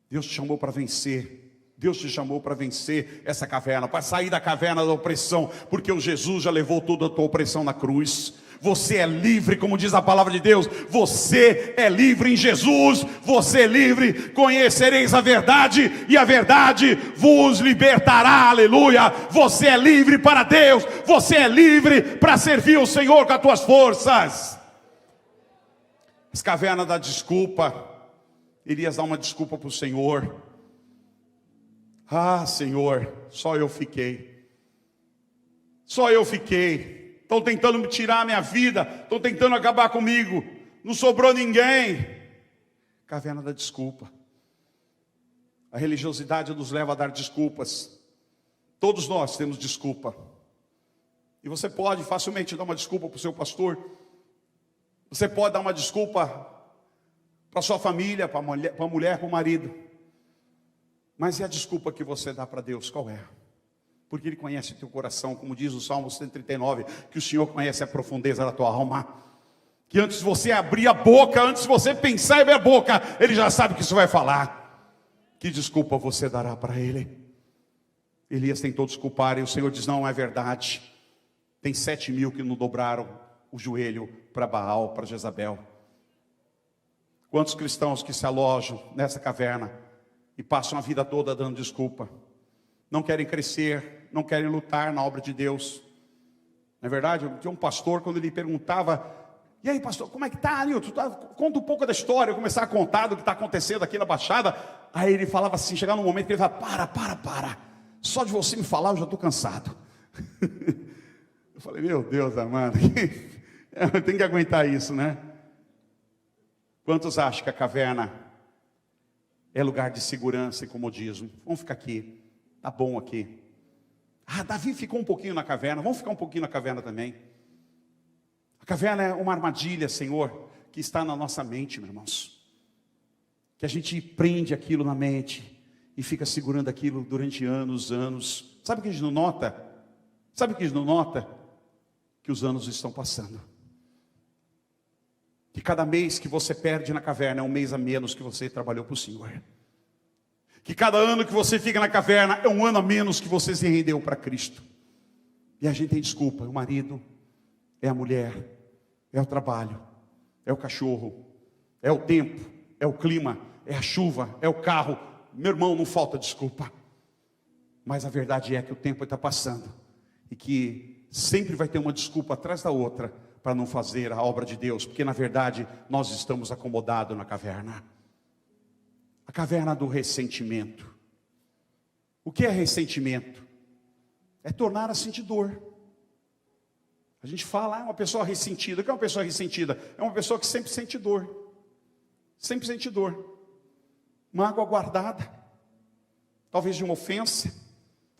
Deus te chamou para vencer. Deus te chamou para vencer essa caverna, para sair da caverna da opressão, porque o Jesus já levou toda a tua opressão na cruz. Você é livre, como diz a palavra de Deus. Você é livre em Jesus. Você é livre, conhecereis a verdade, e a verdade vos libertará. Aleluia. Você é livre para Deus. Você é livre para servir o Senhor com as tuas forças. As cavernas da desculpa. Elias dá uma desculpa para o Senhor. Ah, Senhor, só eu fiquei. Só eu fiquei. Estão tentando me tirar a minha vida. Estão tentando acabar comigo. Não sobrou ninguém. Caverna da desculpa. A religiosidade nos leva a dar desculpas. Todos nós temos desculpa. E você pode facilmente dar uma desculpa para o seu pastor. Você pode dar uma desculpa para a sua família, para a mulher, para o marido. Mas e a desculpa que você dá para Deus, qual é? Porque Ele conhece o teu coração, como diz o Salmo 139, que o Senhor conhece a profundeza da tua alma. Que antes de você abrir a boca, antes de você pensar em abrir a boca, Ele já sabe que isso vai falar. Que desculpa você dará para Ele? Elias tentou desculpar e o Senhor diz, não é verdade. Tem 7.000 que não dobraram o joelho para Baal, para Jezabel. Quantos cristãos que se alojam nessa caverna e passam a vida toda dando desculpa, não querem crescer, não querem lutar na obra de Deus. Não é verdade? Tinha um pastor, quando ele perguntava, e aí pastor, como é que está, Nilton? Conta um pouco da história. Eu começava a contar do que está acontecendo aqui na Baixada. Aí ele falava assim, chegava num momento que ele falava, para, só de você me falar eu já estou cansado. Eu falei, meu Deus amado, eu tenho que aguentar isso, né? Quantos acham que a caverna é lugar de segurança e comodismo? Vamos ficar aqui, tá bom aqui. Ah, Davi ficou um pouquinho na caverna, vamos ficar um pouquinho na caverna também. A caverna é uma armadilha, Senhor, que está na nossa mente, meus irmãos. Que a gente prende aquilo na mente e fica segurando aquilo durante anos. Sabe o que a gente não nota? que os anos estão passando. Que cada mês que você perde na caverna é um mês a menos que você trabalhou para o Senhor. Que cada ano que você fica na caverna é um ano a menos que você se rendeu para Cristo. E a gente tem desculpa, o marido, é a mulher, é o trabalho, é o cachorro, é o tempo, é o clima, é a chuva, é o carro. Meu irmão, não falta desculpa. Mas a verdade é que o tempo está passando. E que sempre vai ter uma desculpa atrás da outra para não fazer a obra de Deus. Porque na verdade nós estamos acomodados na caverna. A caverna do ressentimento. O que é ressentimento? É tornar a sentir dor. A gente fala, uma pessoa ressentida. O que é uma pessoa ressentida? É uma pessoa que sempre sente dor. Sempre sente dor. Mágoa guardada. Talvez de uma ofensa.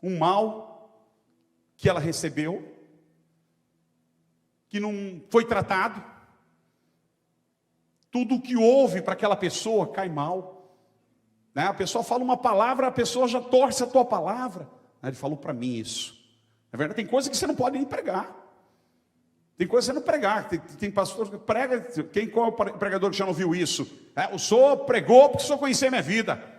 Um mal que ela recebeu. Que não foi tratado. Tudo o que houve para aquela pessoa cai mal. Né? A pessoa fala uma palavra, a pessoa já torce a tua palavra. Ele falou para mim isso. Na verdade, tem coisa que você não pode nem pregar. Tem coisa que você não pregar. Tem pastor que prega. Qual é o pregador que já não viu isso? O senhor pregou porque o senhor conhecia a minha vida.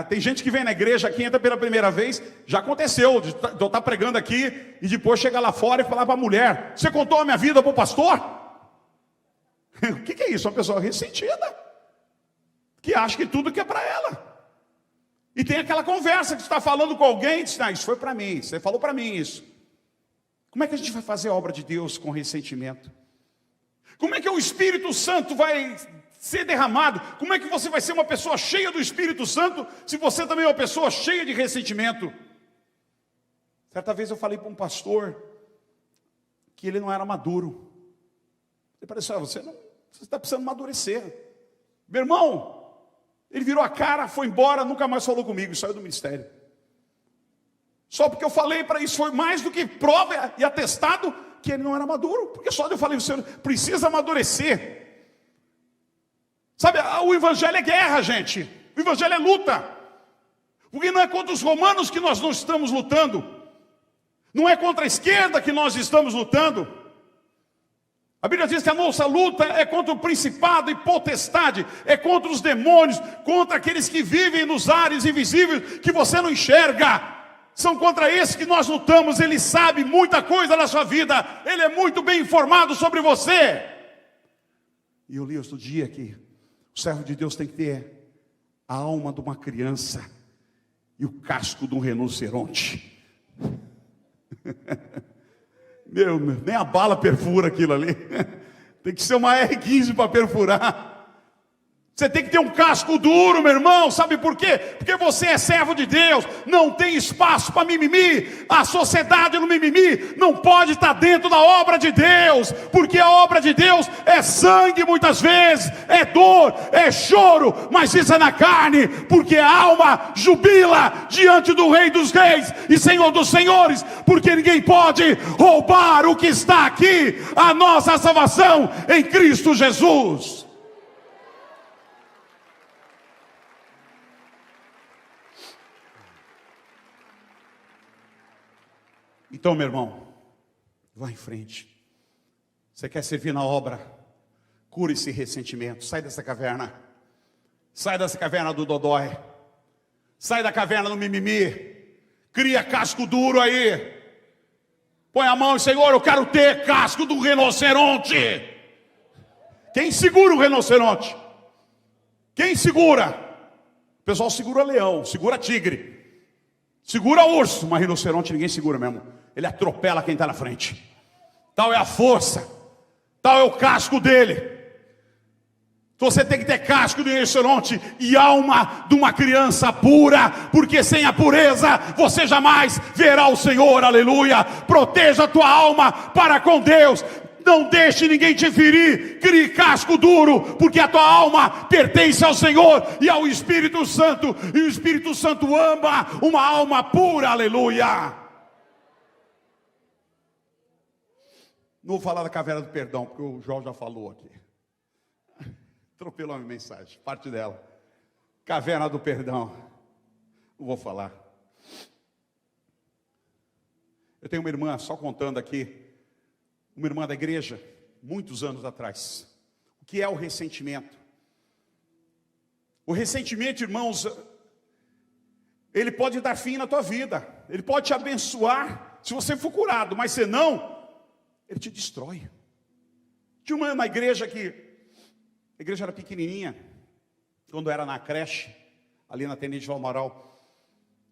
Tem gente que vem na igreja aqui, entra pela primeira vez. Já aconteceu de eu estar pregando aqui e depois chegar lá fora e falar para a mulher: você contou a minha vida para o pastor? O que é isso? Uma pessoa ressentida, que acha que tudo que é para ela. E tem aquela conversa que você está falando com alguém e diz: isso foi para mim, você falou para mim isso. Como é que a gente vai fazer a obra de Deus com ressentimento? Como é que o Espírito Santo vai ser derramado? Como é que você vai ser uma pessoa cheia do Espírito Santo se você também é uma pessoa cheia de ressentimento? Certa vez eu falei para um pastor que ele não era maduro. Ele pareceu: você está precisando amadurecer. Meu irmão, ele virou a cara, foi embora, nunca mais falou comigo e saiu do ministério. Só porque eu falei para isso, foi mais do que prova e atestado que ele não era maduro. Porque só eu falei: você precisa amadurecer. Sabe, o evangelho é guerra, gente. O evangelho é luta. Porque não é contra os romanos que nós não estamos lutando. Não é contra a esquerda que nós estamos lutando. A Bíblia diz que a nossa luta é contra o principado e potestade, é contra os demônios, contra aqueles que vivem nos ares invisíveis que você não enxerga. São contra esses que nós lutamos. Ele sabe muita coisa na sua vida, ele é muito bem informado sobre você. E eu li outro dia que o servo de Deus tem que ter a alma de uma criança e o casco de um rinoceronte. Meu, nem a bala perfura aquilo ali. Tem que ser uma R15 para perfurar. Você tem que ter um casco duro, meu irmão. Sabe por quê? Porque você é servo de Deus. Não tem espaço para mimimi. A sociedade no mimimi não pode estar dentro da obra de Deus. Porque a obra de Deus é sangue muitas vezes, é dor, é choro, mas isso é na carne. Porque a alma jubila diante do Rei dos Reis e Senhor dos Senhores. Porque ninguém pode roubar o que está aqui, a nossa salvação em Cristo Jesus. Então, meu irmão, vá em frente. Você quer servir na obra? Cure esse ressentimento. Sai dessa caverna. Sai dessa caverna do dodói. Sai da caverna do mimimi. Cria casco duro aí. Põe a mão e: Senhor, eu quero ter casco do rinoceronte. Quem segura o rinoceronte? Quem segura? O pessoal segura leão, segura tigre, segura urso, mas rinoceronte ninguém segura mesmo. Ele atropela quem está na frente. Tal é a força, tal é o casco dele. Você tem que ter casco de rinoceronte e alma de uma criança pura, porque sem a pureza você jamais verá o Senhor. Aleluia. Proteja a tua alma para com Deus. Não deixe ninguém te ferir. Crie casco duro, porque a tua alma pertence ao Senhor e ao Espírito Santo. E o Espírito Santo ama uma alma pura. Aleluia. Não vou falar da caverna do perdão, porque o João já falou aqui. Atropelou a minha mensagem, parte dela. Caverna do perdão. Não vou falar. Eu tenho uma irmã, só contando aqui, uma irmã da igreja, muitos anos atrás. O que é o ressentimento? O ressentimento, irmãos, ele pode dar fim na tua vida. Ele pode te abençoar se você for curado, mas se não, ele te destrói. Tinha uma na igreja que, a igreja era pequenininha, quando era na creche, ali na Tenente Valmoral.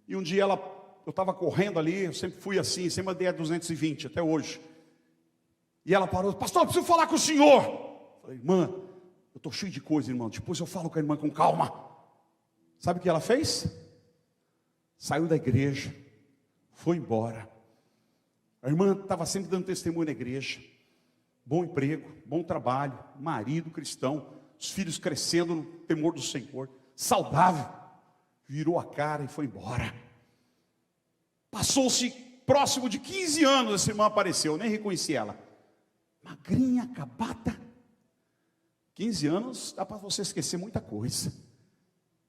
E um dia eu estava correndo ali, eu sempre fui assim, sempre andei a 220, até hoje. E ela parou, pastor, eu preciso falar com o senhor. Eu falei, irmã, eu estou cheio de coisa, irmão, depois eu falo com a irmã com calma. Sabe o que ela fez? Saiu da igreja, foi embora. A irmã estava sempre dando testemunho na igreja. Bom emprego, bom trabalho, marido cristão, os filhos crescendo no temor do Senhor, saudável. Virou a cara e foi embora. Passou-se próximo de 15 anos, essa irmã apareceu, eu nem reconheci ela. Magrinha, acabada. 15 anos, dá para você esquecer muita coisa.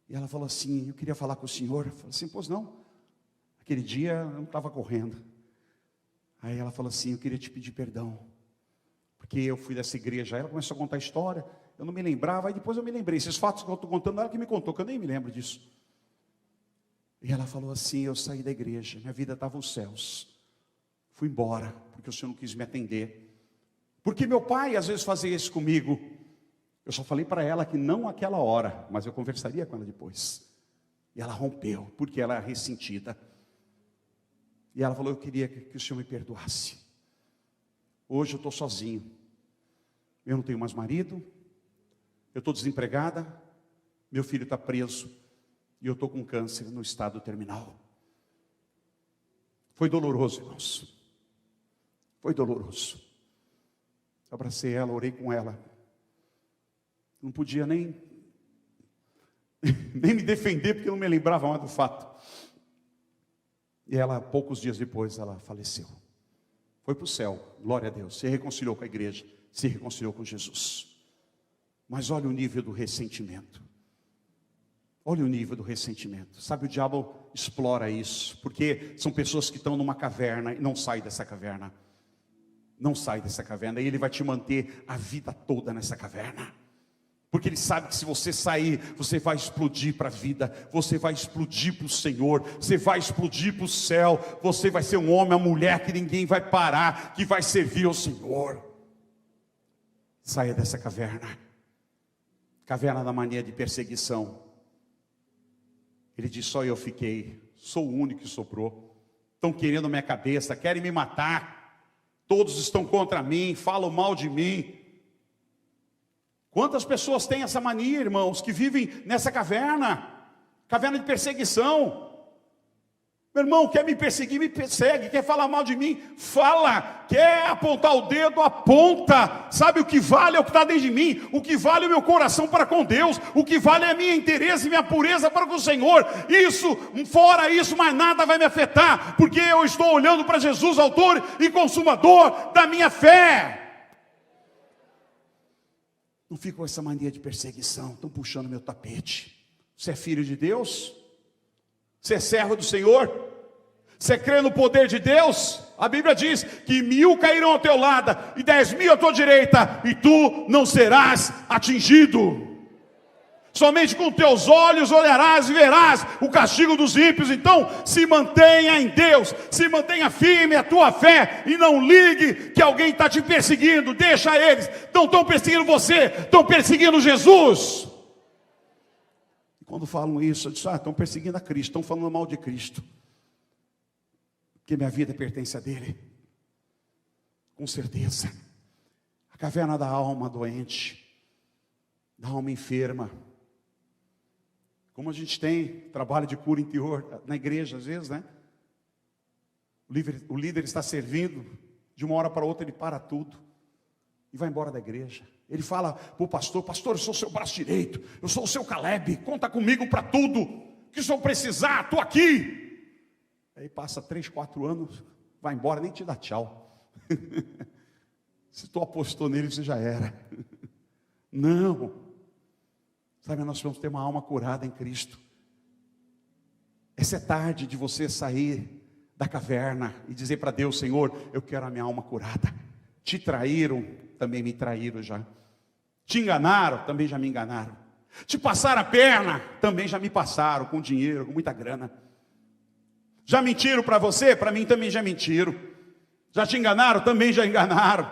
E ela falou assim, eu queria falar com o senhor. Eu falei assim, pois não. Aquele dia eu não estava correndo. Aí ela falou assim, eu queria te pedir perdão. Porque eu fui dessa igreja. Aí ela começou a contar a história. Eu não me lembrava, aí depois eu me lembrei. Esses fatos que eu estou contando, ela que me contou, que eu nem me lembro disso. E ela falou assim, eu saí da igreja, minha vida estava nos céus. Fui embora, porque o senhor não quis me atender. Porque meu pai às vezes fazia isso comigo. Eu só falei para ela que não aquela hora, mas eu conversaria com ela depois. E ela rompeu, porque ela era ressentida. E ela falou, eu queria que o senhor me perdoasse. Hoje eu estou sozinho. Eu não tenho mais marido. Eu estou desempregada. Meu filho está preso. E eu estou com câncer no estado terminal. Foi doloroso, irmãos. Foi doloroso. Abracei ela, orei com ela. Não podia nem me defender, porque eu não me lembrava mais do fato. E ela, poucos dias depois, ela faleceu. Foi para o céu, glória a Deus. Se reconciliou com a igreja, se reconciliou com Jesus. Mas olha o nível do ressentimento. Olha o nível do ressentimento. Sabe, o diabo explora isso, porque são pessoas que estão numa caverna e não saem dessa caverna. Não sai dessa caverna, e ele vai te manter a vida toda nessa caverna. Porque ele sabe que se você sair, você vai explodir para a vida, você vai explodir para o Senhor, você vai explodir para o céu, você vai ser um homem, uma mulher que ninguém vai parar, que vai servir ao Senhor. Saia dessa caverna, caverna da mania de perseguição. Ele diz, só eu fiquei, sou o único que soprou. Estão querendo minha cabeça, querem me matar, todos estão contra mim, falam mal de mim. Quantas pessoas têm essa mania, irmãos, que vivem nessa caverna, caverna de perseguição. Meu irmão, quer me perseguir, me persegue. Quer falar mal de mim, fala. Quer apontar o dedo, aponta. Sabe o que vale é o que está dentro de mim. O que vale é o meu coração para com Deus. O que vale é a minha interesse e minha pureza para com o Senhor. Isso, fora isso, mais nada vai me afetar. Porque eu estou olhando para Jesus, autor e consumador da minha fé. Não fica com essa mania de perseguição. Estão puxando meu tapete. Você é filho de Deus? Você é servo do Senhor? Você crê no poder de Deus? A Bíblia diz que 1000 cairão ao teu lado e 10.000 à tua direita, e tu não serás atingido. Somente com teus olhos olharás e verás o castigo dos ímpios. Então se mantenha em Deus, se mantenha firme a tua fé, e não ligue que alguém está te perseguindo. Deixa eles, não estão perseguindo você, estão perseguindo Jesus. E quando falam isso, eu disse, estão perseguindo a Cristo, estão falando mal de Cristo, porque minha vida pertence a dele. Com certeza. A caverna da alma doente, da alma enferma. Como a gente tem trabalho de cura interior na igreja, às vezes, né? O líder está servindo, de uma hora para outra ele para tudo e vai embora da igreja. Ele fala para o pastor, pastor, eu sou o seu braço direito, eu sou o seu Caleb, conta comigo para tudo, que se eu precisar, estou aqui. Aí passa 3, 4 anos, vai embora, nem te dá tchau. Se tu apostou nele, você já era. Não. Sabe, nós vamos ter uma alma curada em Cristo. Essa é tarde de você sair da caverna e dizer para Deus, Senhor, eu quero a minha alma curada. Te traíram, também me traíram já. Te enganaram, também já me enganaram. Te passaram a perna, também já me passaram, com dinheiro, com muita grana. Já mentiram para você? Para mim também já mentiram. Já te enganaram? Também já enganaram.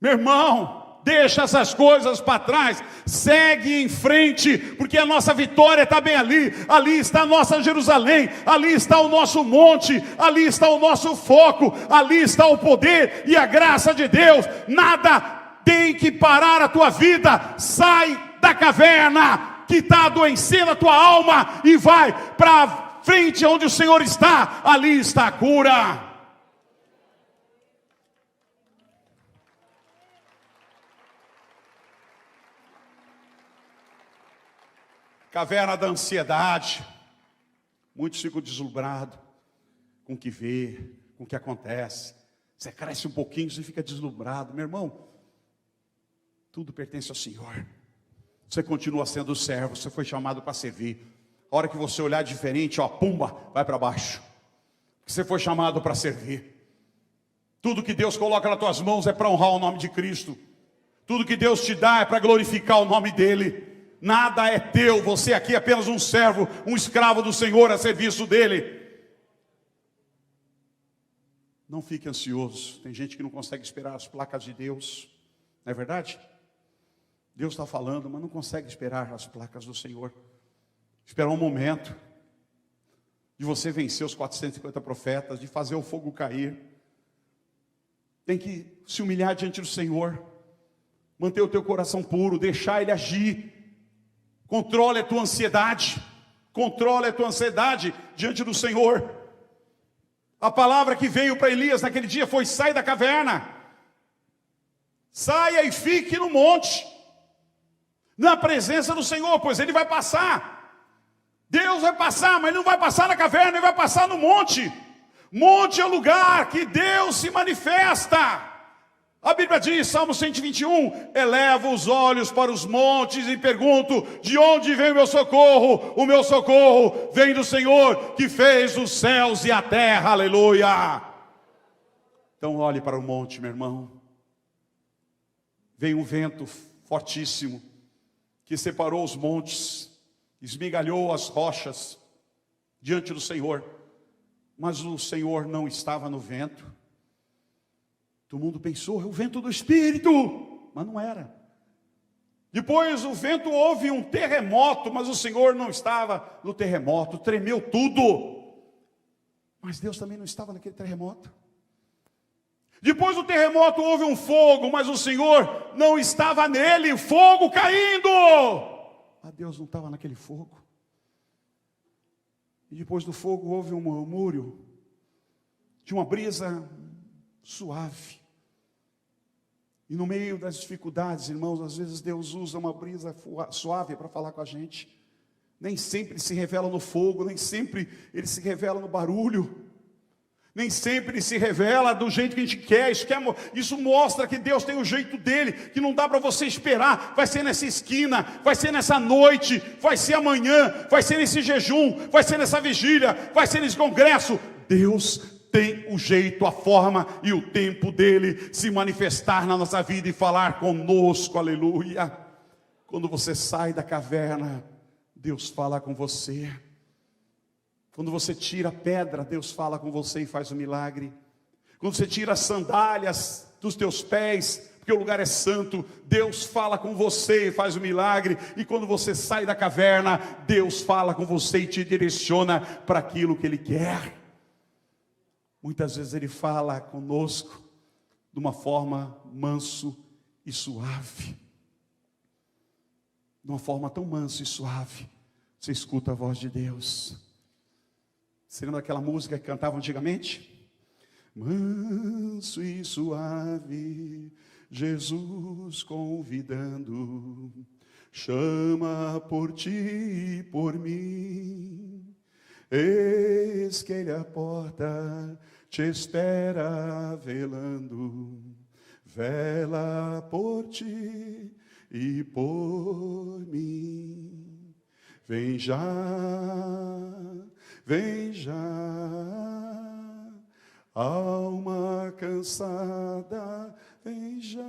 Meu irmão, deixa essas coisas para trás, segue em frente, porque a nossa vitória está bem ali. Ali está a nossa Jerusalém, ali está o nosso monte, ali está o nosso foco, ali está o poder e a graça de Deus. Nada tem que parar a tua vida. Sai da caverna que está adoecendo a tua alma e vai para frente onde o Senhor está. Ali está a cura. Caverna da ansiedade. Muitos ficam deslumbrados com o que vê, com o que acontece. Você cresce um pouquinho, você fica deslumbrado. Meu irmão, tudo pertence ao Senhor. Você continua sendo servo, você foi chamado para servir. A hora que você olhar diferente, ó, pumba, vai para baixo. Você foi chamado para servir. Tudo que Deus coloca nas tuas mãos é para honrar o nome de Cristo. Tudo que Deus te dá é para glorificar o nome dEle. Nada é teu, você aqui é apenas um servo, um escravo do Senhor a serviço dEle. Não fique ansioso. Tem gente que não consegue esperar as placas de Deus. Não é verdade? Deus está falando, mas não consegue esperar as placas do Senhor. Esperar um momento de você vencer os 450 profetas, de fazer o fogo cair. Tem que se humilhar diante do Senhor. Manter o teu coração puro, deixar Ele agir. Controle a tua ansiedade. Controle a tua ansiedade diante do Senhor. A palavra que veio para Elias naquele dia foi: sai da caverna. Saia e fique no monte. Na presença do Senhor, pois Ele vai passar. Deus vai passar, mas Ele não vai passar na caverna, Ele vai passar no monte. Monte é o lugar que Deus se manifesta. A Bíblia diz, Salmo 121, eleva os olhos para os montes e pergunto, de onde vem o meu socorro? O meu socorro vem do Senhor, que fez os céus e a terra, aleluia. Então olhe para o monte, meu irmão. Veio um vento fortíssimo, que separou os montes, esmigalhou as rochas, diante do Senhor. Mas o Senhor não estava no vento. Todo mundo pensou, é o vento do Espírito, mas não era. Depois o vento, houve um terremoto, mas o Senhor não estava no terremoto, tremeu tudo. Mas Deus também não estava naquele terremoto. Depois do terremoto houve um fogo, mas o Senhor não estava nele, fogo caindo. Mas Deus não estava naquele fogo. E depois do fogo houve um murmúrio de uma brisa suave. E no meio das dificuldades, irmãos, às vezes Deus usa uma brisa suave para falar com a gente. Nem sempre Ele se revela no fogo, nem sempre Ele se revela no barulho. Nem sempre Ele se revela do jeito que a gente quer. Isso mostra que Deus tem o jeito dEle, que não dá para você esperar. Vai ser nessa esquina, vai ser nessa noite, vai ser amanhã, vai ser nesse jejum, vai ser nessa vigília, vai ser nesse congresso. Deus tem o jeito, a forma e o tempo dEle se manifestar na nossa vida e falar conosco, aleluia. Quando você sai da caverna, Deus fala com você. Quando você tira a pedra, Deus fala com você e faz o milagre. Quando você tira as sandálias dos teus pés, porque o lugar é santo, Deus fala com você e faz o milagre. E quando você sai da caverna, Deus fala com você e te direciona para aquilo que Ele quer. Muitas vezes Ele fala conosco de uma forma manso e suave. De uma forma tão mansa e suave, você escuta a voz de Deus. Você lembra daquela música que cantavam antigamente? Manso e suave, Jesus convidando, chama por ti e por mim. Eis que Ele à porta te espera velando, vela por ti e por mim. Vem já, alma cansada, vem já.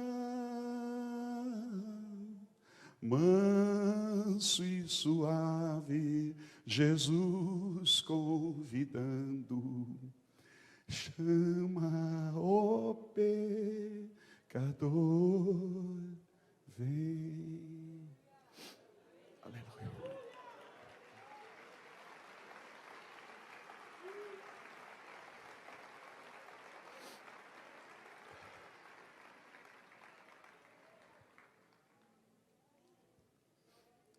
Manso e suave, Jesus convidando, chama o pecador, vem. Aleluia.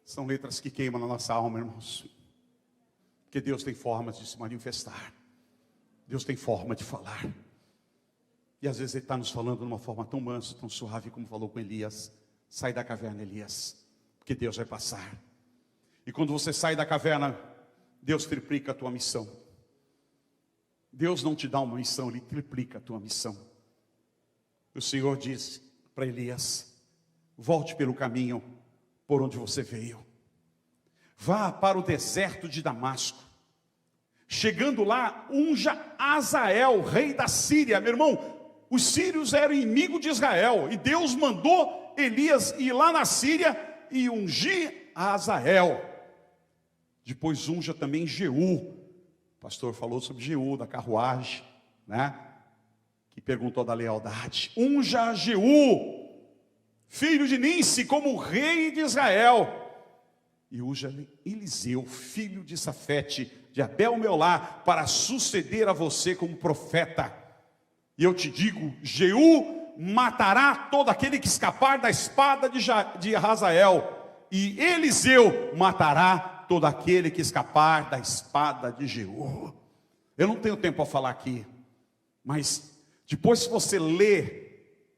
São letras que queimam na nossa alma, irmãos. Porque Deus tem formas de se manifestar. Deus tem forma de falar. E às vezes Ele está nos falando de uma forma tão mansa, tão suave, como falou com Elias. Sai da caverna, Elias, porque Deus vai passar. E quando você sai da caverna, Deus triplica a tua missão. Deus não te dá uma missão, Ele triplica a tua missão. O Senhor disse para Elias: volte pelo caminho por onde você veio. Vá para o deserto de Damasco. Chegando lá, unja Azael, rei da Síria. Meu irmão, os sírios eram inimigos de Israel. E Deus mandou Elias ir lá na Síria e ungir Azael. Depois unja também Jeú. O pastor falou sobre Jeú, da carruagem, né? Que perguntou da lealdade. Unja Jeú, filho de Ninsi, como rei de Israel. E unja Eliseu, filho de Safete, de Abel-Meolá, para suceder a você como profeta. E eu te digo, Jeú matará todo aquele que escapar da espada de Hazael, e Eliseu matará todo aquele que escapar da espada de Jeú. Eu não tenho tempo para falar aqui, mas depois, se você ler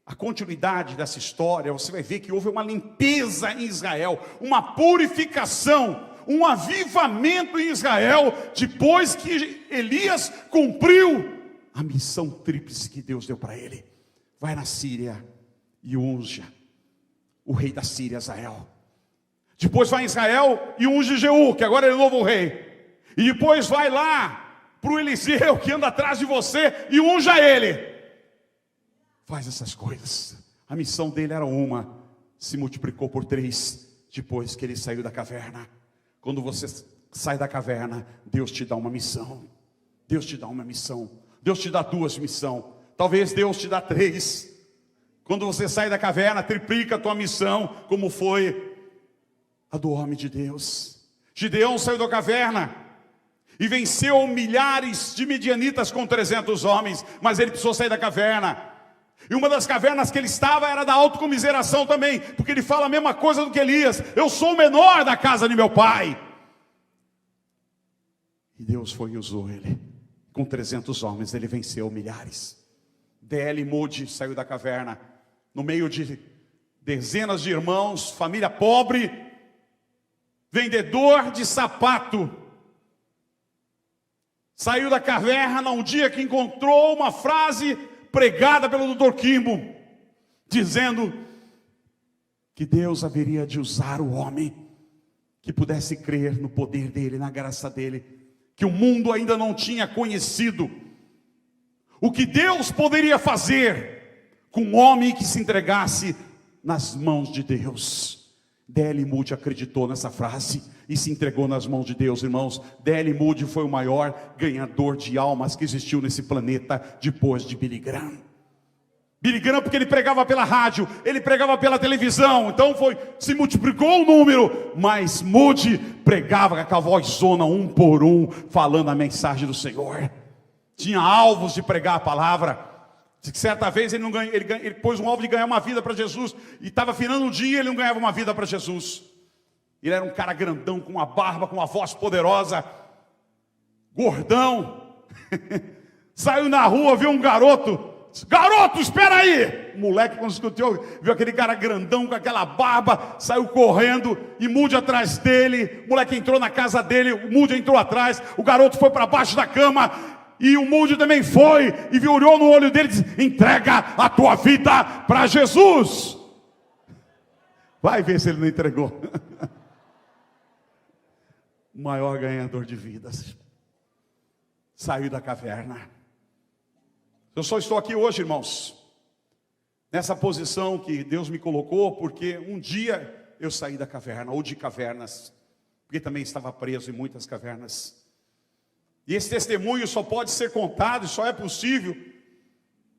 a continuidade dessa história, você vai ver que houve uma limpeza em Israel, uma purificação, um avivamento em Israel, depois que Elias cumpriu a missão tríplice que Deus deu para ele. Vai na Síria e unja o rei da Síria, Azael. Depois vai em Israel e unge Jeú, que agora é o novo rei. E depois vai lá para o Eliseu, que anda atrás de você, e unja ele. Faz essas coisas. A missão dele era uma, se multiplicou por 3 depois que ele saiu da caverna. Quando você sai da caverna, Deus te dá uma missão. Deus te dá uma missão. Deus te dá 2 missões. Talvez Deus te dá 3. Quando você sai da caverna, triplica a tua missão, como foi a do homem de Deus. Gideão saiu da caverna e venceu milhares de midianitas com 300 homens, mas ele precisou sair da caverna. E uma das cavernas que ele estava era da autocomiseração também, porque ele fala a mesma coisa do que Elias: eu sou o menor da casa de meu pai. E Deus foi e usou ele. Com 300 homens ele venceu milhares. D.L. Moody saiu da caverna, no meio de dezenas de irmãos, família pobre, vendedor de sapato. Saiu da caverna um dia que encontrou uma frase pregada pelo Dr. Kimbo, dizendo que Deus haveria de usar o homem que pudesse crer no poder dele, na graça dele, que o mundo ainda não tinha conhecido. O que Deus poderia fazer com um homem que se entregasse nas mãos de Deus. D.L. Moody acreditou nessa frase e se entregou nas mãos de Deus, irmãos. D.L. Moody foi o maior ganhador de almas que existiu nesse planeta depois de Billy Graham. Billy Graham, porque ele pregava pela rádio, ele pregava pela televisão, então se multiplicou o número, mas Moody pregava com aquela vozona, um por um, falando a mensagem do Senhor. Tinha alvos de pregar a palavra. Certa vez ele pôs um alvo de ganhar uma vida para Jesus, e estava finando o dia, ele não ganhava uma vida para Jesus. Ele era um cara grandão, com uma barba, com uma voz poderosa, gordão. Saiu na rua, viu um garoto. Garoto, espera aí! O moleque, quando escutou, viu aquele cara grandão com aquela barba, saiu correndo, e Moody atrás dele. O moleque entrou na casa dele, o Moody entrou atrás, o garoto foi para baixo da cama, e o Moody também foi, e olhou no olho dele e disse: entrega a tua vida para Jesus. Vai ver se ele não entregou. O maior ganhador de vidas saiu da caverna. Eu só estou aqui hoje, irmãos, nessa posição que Deus me colocou, porque um dia eu saí da caverna, ou de cavernas, porque também estava preso em muitas cavernas. E esse testemunho só pode ser contado, só é possível,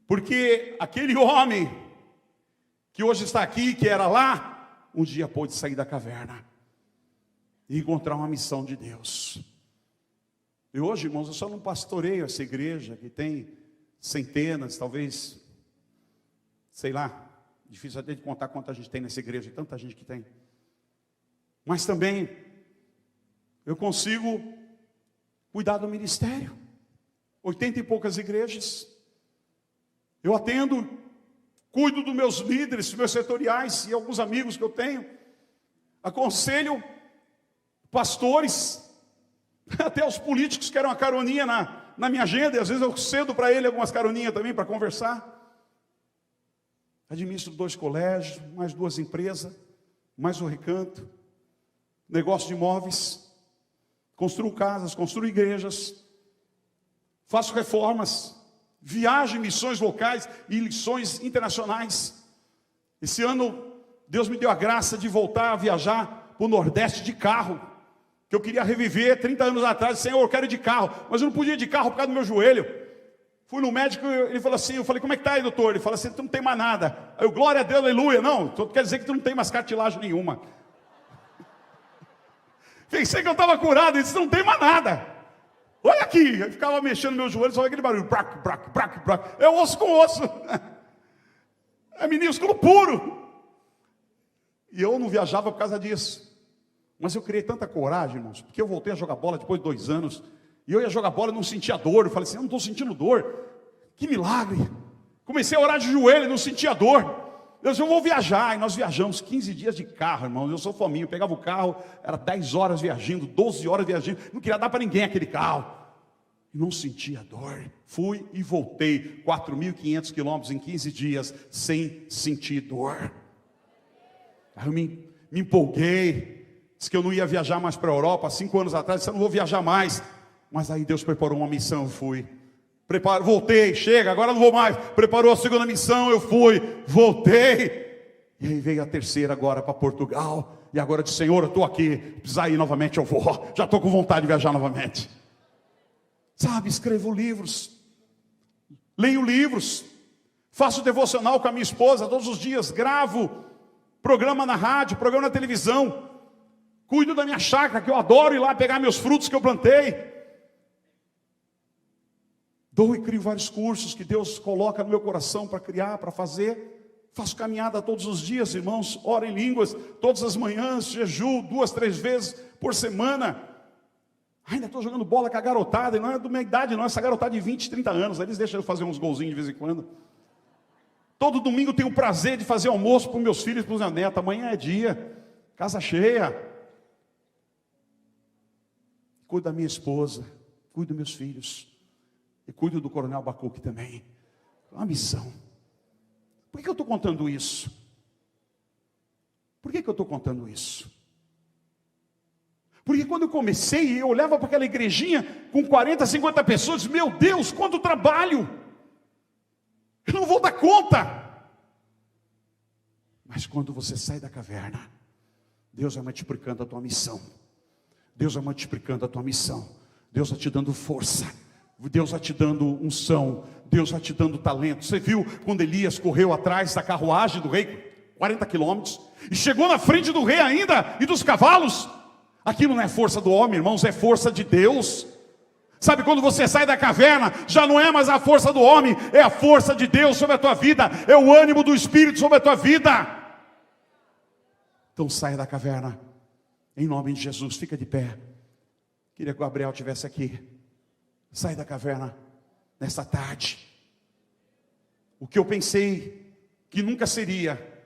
porque aquele homem que hoje está aqui, que era lá, um dia pôde sair da caverna e encontrar uma missão de Deus. E hoje, irmãos, eu só não pastoreio essa igreja que tem centenas, talvez, sei lá, difícil até de contar quanta gente tem nessa igreja, tanta gente que tem. Mas também eu consigo cuidar do ministério. 80 e poucas igrejas. Eu atendo, cuido dos meus líderes, dos meus setoriais e alguns amigos que eu tenho. Aconselho pastores, até os políticos que querem uma caroninha na minha agenda, e às vezes eu cedo para ele algumas caroninhas também para conversar. Administro 2 colégios, mais 2 empresas, mais um recanto, negócio de imóveis, construo casas, construo igrejas, faço reformas, viajo em missões locais e missões internacionais. Esse ano, Deus me deu a graça de voltar a viajar para o Nordeste de carro, que eu queria reviver 30 anos atrás. Senhor, eu quero ir de carro, mas eu não podia ir de carro por causa do meu joelho. Fui no médico, ele falou assim, eu falei, como é que está aí, doutor? Ele falou assim, tu não tem mais nada. Aí eu, glória a Deus, aleluia. Não, quer dizer que tu não tem mais cartilagem nenhuma. Pensei que eu estava curado, ele disse, não tem mais nada. Olha aqui, eu ficava mexendo no meu joelho, só aquele barulho, brac, brac, brac, brac. É osso com osso. É minúsculo puro. E eu não viajava por causa disso. Mas eu criei tanta coragem, irmãos, porque eu voltei a jogar bola depois de 2 anos, e eu ia jogar bola e não sentia dor. Eu falei assim, eu não estou sentindo dor. Que milagre. Comecei a orar de joelho e não sentia dor. Deus, eu vou viajar. E nós viajamos 15 dias de carro, irmãos. Eu sou fominho, eu pegava o carro, era 10 horas viajando, 12 horas viajando. Não queria dar para ninguém aquele carro. E não sentia dor. Fui e voltei 4.500 quilômetros em 15 dias, sem sentir dor. Aí eu me empolguei. Disse que eu não ia viajar mais para a Europa. 5 anos atrás, disse, eu não vou viajar mais. Mas aí Deus preparou uma missão, eu fui. Voltei, chega, agora não vou mais. Preparou a segunda missão, eu fui, voltei. E aí veio a terceira agora para Portugal. E agora eu disse, Senhor, eu estou aqui. Precisar ir novamente, eu vou. Já estou com vontade de viajar novamente. Sabe, escrevo livros. Leio livros. Faço devocional com a minha esposa todos os dias. Gravo programa na rádio, programa na televisão. Cuido da minha chácara, que eu adoro ir lá pegar meus frutos que eu plantei. Dou e crio vários cursos que Deus coloca no meu coração para criar, para fazer. Faço caminhada todos os dias, irmãos. Oro em línguas todas as manhãs. Jejuo 2, 3 vezes por semana. Ainda estou jogando bola com a garotada. E não é da minha idade, não. Essa garotada de 20, 30 anos. Eles deixam eu fazer uns golzinhos de vez em quando. Todo domingo tenho o prazer de fazer almoço para os meus filhos e para os meus netos. Amanhã é dia. Casa cheia. Cuido da minha esposa. Cuido dos meus filhos. E cuido do coronel Abacuque também. Uma missão. Por que eu estou contando isso? Por que eu estou contando isso? Porque quando eu comecei, eu olhava para aquela igrejinha com 40, 50 pessoas. Meu Deus, quanto trabalho! Eu não vou dar conta. Mas quando você sai da caverna, Deus vai multiplicando a tua missão. Deus vai multiplicando a tua missão. Deus vai te dando força. Deus vai te dando unção, Deus vai te dando talento. Você viu quando Elias correu atrás da carruagem do rei, 40 quilômetros, e chegou na frente do rei ainda, e dos cavalos? Aquilo não é força do homem, irmãos, é força de Deus. Sabe, quando você sai da caverna, já não é mais a força do homem, é a força de Deus sobre a tua vida, é o ânimo do Espírito sobre a tua vida. Então saia da caverna, em nome de Jesus, fica de pé. Queria que o Gabriel estivesse aqui. Sai da caverna nesta tarde. O que eu pensei que nunca seria,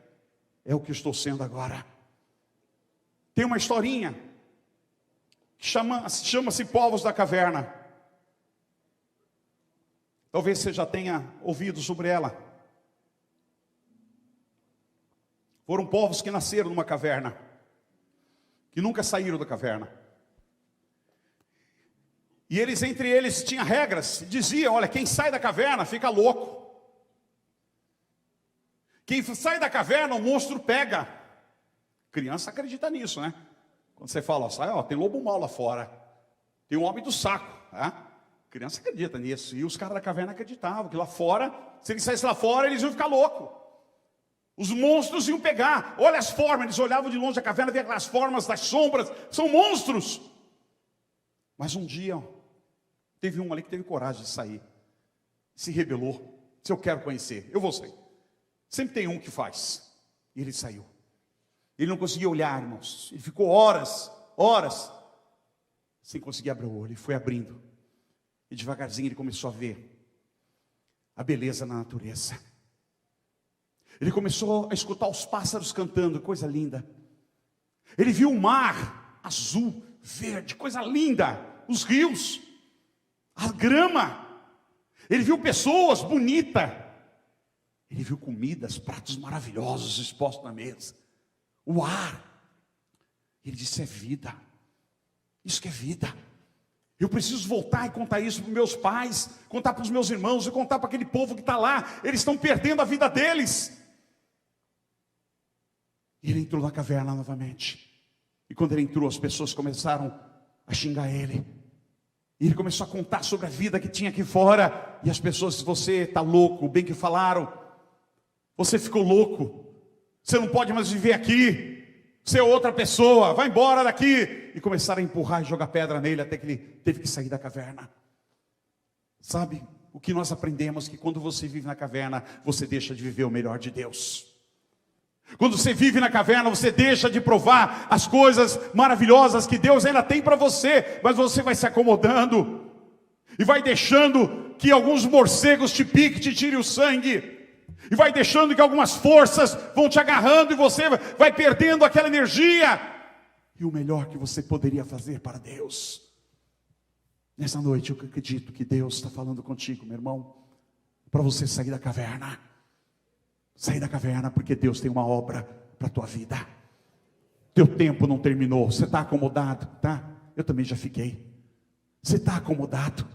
é o que estou sendo agora. Tem uma historinha que chama-se Povos da Caverna. Talvez você já tenha ouvido sobre ela. Foram povos que nasceram numa caverna, que nunca saíram da caverna. E eles, entre eles, tinham regras. Diziam, olha, quem sai da caverna fica louco. Quem sai da caverna, o monstro pega. Criança acredita nisso, né? Quando você fala, sai, ó, tem lobo mau lá fora. Tem um homem do saco. Né? Criança acredita nisso. E os caras da caverna acreditavam que lá fora, se eles saíssem lá fora, eles iam ficar loucos. Os monstros iam pegar. Olha as formas. Eles olhavam de longe da caverna, viam aquelas formas das sombras. São monstros. Mas um dia, teve um ali que teve coragem de sair. Se rebelou. Se eu quero conhecer, eu vou sair. Sempre tem um que faz. E ele saiu. Ele não conseguia olhar, irmãos. Ele ficou horas, sem conseguir abrir o olho. Ele foi abrindo. E devagarzinho ele começou a ver a beleza na natureza. Ele começou a escutar os pássaros cantando, coisa linda. Ele viu o mar azul, verde, coisa linda. Os rios, a grama. Ele viu pessoas bonitas. Ele viu comidas, pratos maravilhosos expostos na mesa. O ar. Ele disse, é vida. Isso que é vida. Eu preciso voltar e contar isso para os meus pais, contar para os meus irmãos, e contar para aquele povo que está lá. Eles estão perdendo a vida deles. E ele entrou na caverna novamente. E quando ele entrou, as pessoas começaram a xingar ele. E ele começou a contar sobre a vida que tinha aqui fora. E as pessoas disseram, você está louco, bem que falaram. Você ficou louco. Você não pode mais viver aqui. Você é outra pessoa. Vai embora daqui. E começaram a empurrar e jogar pedra nele até que ele teve que sair da caverna. Sabe, o que nós aprendemos? Que quando você vive na caverna, você deixa de viver o melhor de Deus. Quando você vive na caverna, você deixa de provar as coisas maravilhosas que Deus ainda tem para você. Mas você vai se acomodando. E vai deixando que alguns morcegos te piquem, te tirem o sangue. E vai deixando que algumas forças vão te agarrando e você vai perdendo aquela energia. E o melhor que você poderia fazer para Deus. Nessa noite eu acredito que Deus está falando contigo, meu irmão. Para você sair da caverna. Sair da caverna porque Deus tem uma obra para a tua vida. Teu tempo não terminou. Você está acomodado, tá? Eu também já fiquei. Você está acomodado.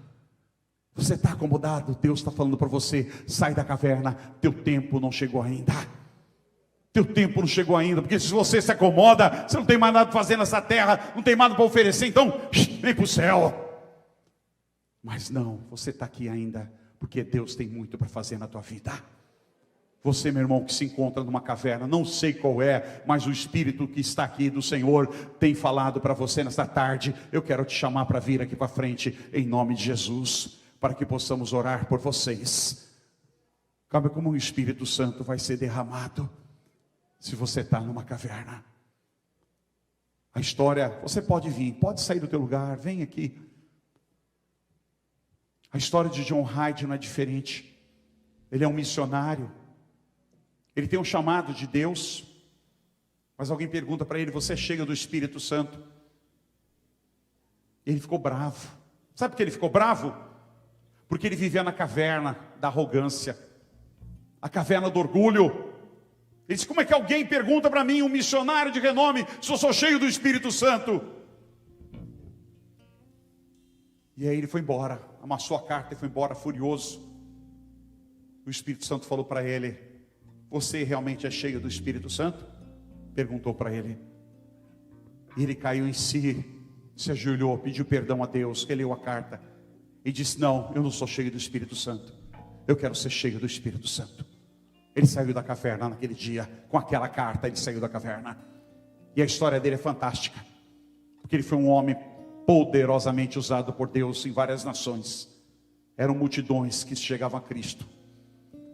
Você está acomodado, Deus está falando para você, sai da caverna, teu tempo não chegou ainda. Teu tempo não chegou ainda, porque se você se acomoda, você não tem mais nada para fazer nessa terra, não tem nada para oferecer, então, vem para o céu. Mas não, você está aqui ainda, porque Deus tem muito para fazer na tua vida. Você, meu irmão, que se encontra numa caverna, não sei qual é, mas o Espírito que está aqui do Senhor tem falado para você nesta tarde. Eu quero te chamar para vir aqui para frente, em nome de Jesus. Para que possamos orar por vocês. Sabe como o Espírito Santo vai ser derramado se você está numa caverna? A história, você pode vir, pode sair do teu lugar, vem aqui. A história de John Hyde não é diferente. Ele é um missionário. Ele tem um chamado de Deus. Mas alguém pergunta para ele, você é cheio do Espírito Santo? Ele ficou bravo. Sabe por que ele ficou bravo? Porque ele vivia na caverna da arrogância, a caverna do orgulho. Ele disse, como é que alguém pergunta para mim, um missionário de renome, se eu sou cheio do Espírito Santo? E aí ele foi embora, amassou a carta e foi embora furioso. O Espírito Santo falou para ele, você realmente é cheio do Espírito Santo? Perguntou para ele. E ele caiu em si, se ajoelhou, pediu perdão a Deus, releu a carta. E disse, não, eu não sou cheio do Espírito Santo. Eu quero ser cheio do Espírito Santo. Ele saiu da caverna naquele dia. Com aquela carta ele saiu da caverna. E a história dele é fantástica. Porque ele foi um homem poderosamente usado por Deus em várias nações. Eram multidões que chegavam a Cristo.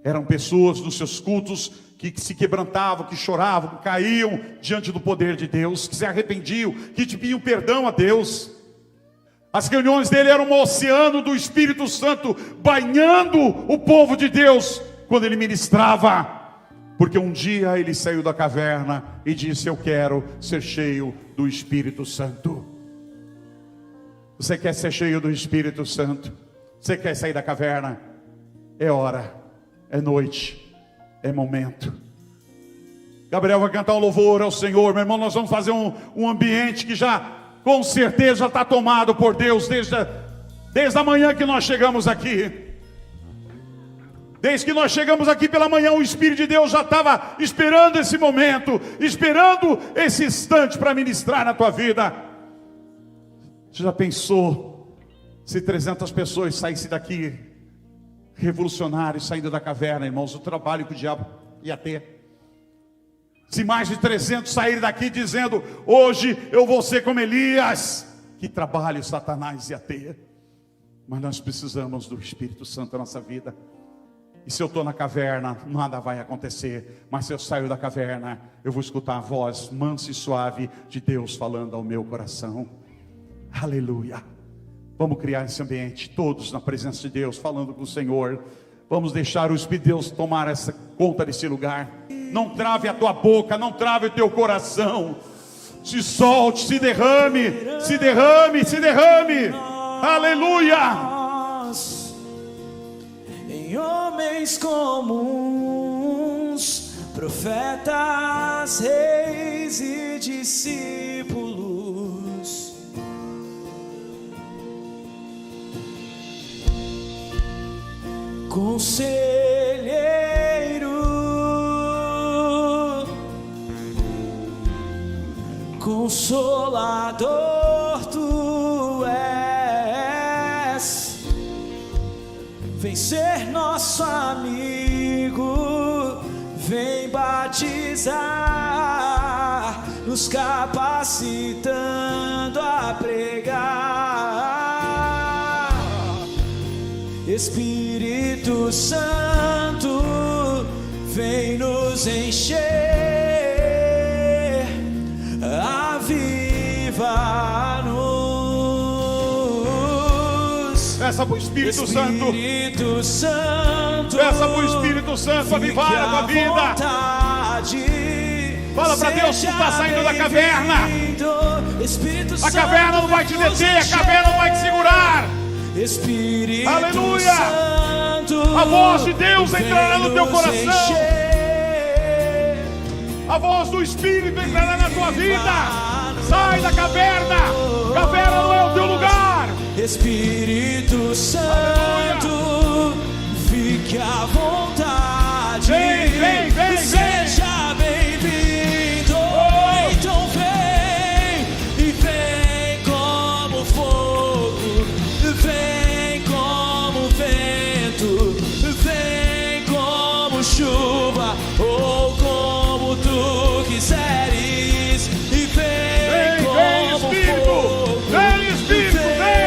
Eram pessoas nos seus cultos que se quebrantavam, que choravam, que caíam diante do poder de Deus. Que se arrependiam, que pediam perdão a Deus. As reuniões dele eram um oceano do Espírito Santo, banhando o povo de Deus, quando ele ministrava. Porque um dia ele saiu da caverna e disse, eu quero ser cheio do Espírito Santo. Você quer ser cheio do Espírito Santo? Você quer sair da caverna? É hora, é noite, é momento. Gabriel vai cantar um louvor ao Senhor. Meu irmão, nós vamos fazer um ambiente que já... com certeza está tomado por Deus desde Desde a manhã que nós chegamos aqui, desde que nós chegamos aqui pela manhã, o Espírito de Deus já estava esperando esse momento, esperando esse instante para ministrar na tua vida. Você já pensou se 300 pessoas saíssem daqui revolucionários, saindo da caverna, irmãos, o trabalho que o diabo ia ter? Se mais de 300 saírem daqui dizendo: hoje eu vou ser como Elias, que trabalho Satanás ia ter. Mas nós precisamos do Espírito Santo na nossa vida. E se eu estou na caverna, nada vai acontecer. Mas se eu saio da caverna, eu vou escutar a voz mansa e suave de Deus falando ao meu coração. Aleluia. Vamos criar esse ambiente, todos na presença de Deus, falando com o Senhor. Vamos deixar o Espírito de Deus tomar essa conta desse lugar. Não trave a tua boca, não trave o teu coração. Se solte, se derrame, se derrame, se derrame. Aleluia. Em homens comuns, profetas, reis e discípulos, conselheiro, consolador tu és. Vem ser nosso amigo, vem batizar, nos capacitando a pregar. Espírito Santo, vem nos encher, aviva-nos. Peça para o Espírito Santo. Peça para o Espírito Santo avivar a tua vida. Fala para Deus que está saindo da caverna. A caverna não vai te deter, a caverna não vai te segurar. Aleluia. A voz de Deus entrará no teu coração. A voz do Espírito entrará na tua vida. Sai da caverna. Caverna não é o teu lugar. Espírito Santo, fique à vontade. Vem. Seja bem-vindo. Então vem, e vem como fogo, vem como vento, vem como chuva, ou como tu quiseres, e vem como fogo. Vem, Espírito, vem.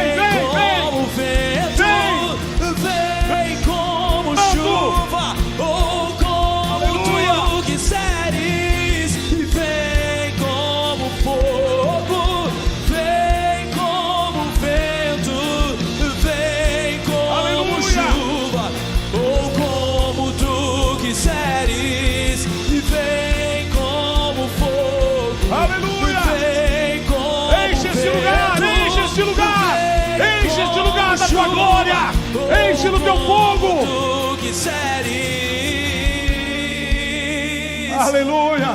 Como vento, vem como chuva, ou como tu quiseres, e vem como fogo, vem como vento, vem como chuva, ou como tu quiseres, e vem como fogo. Aleluia. Vem como Enche esse lugar, enche esse lugar. Enche este lugar da tua glória. Enche no teu fogo. tu quiseres. Aleluia.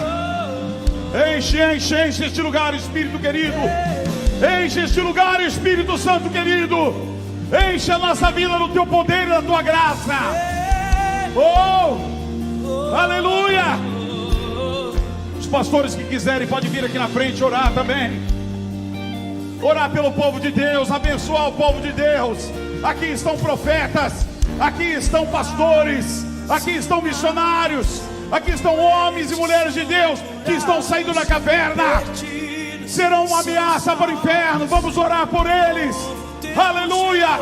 Enche este lugar, Espírito querido. Enche este lugar, Espírito Santo querido. Enche a nossa vida no teu poder e na tua graça. Oh, aleluia. Os pastores que quiserem podem vir aqui na frente orar também. Orar pelo povo de Deus, abençoar o povo de Deus. Aqui estão profetas, aqui estão pastores, aqui estão missionários, aqui estão homens e mulheres de Deus que estão saindo da caverna. Serão uma ameaça para o inferno. Vamos orar por eles. Aleluia.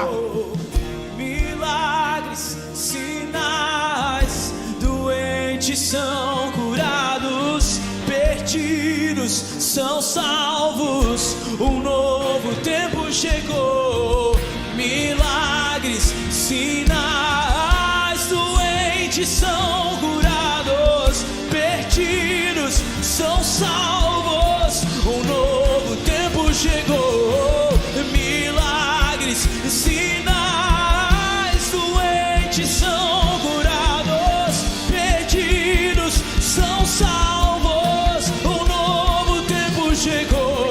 Milagres, sinais, doentes são curados, perdidos são salvos, um novo tempo chegou. Milagres, sinais, doentes são curados, perdidos são salvos, um novo tempo chegou. Milagres, sinais, doentes são curados, perdidos são salvos, um novo tempo chegou.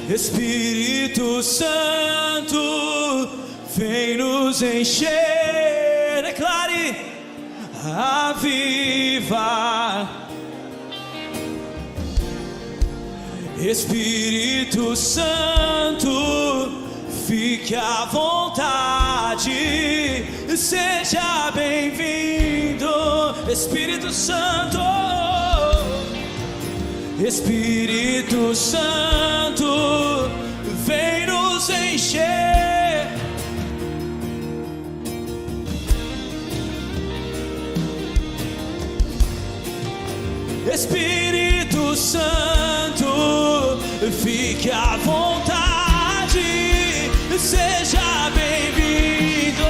Espírito Santo, vem nos encher. Declare: aviva. Espírito Santo, fique à vontade, seja bem-vindo. Espírito Santo, Espírito Santo, vem nos encher. Espírito Santo, fique à vontade, seja bem-vindo.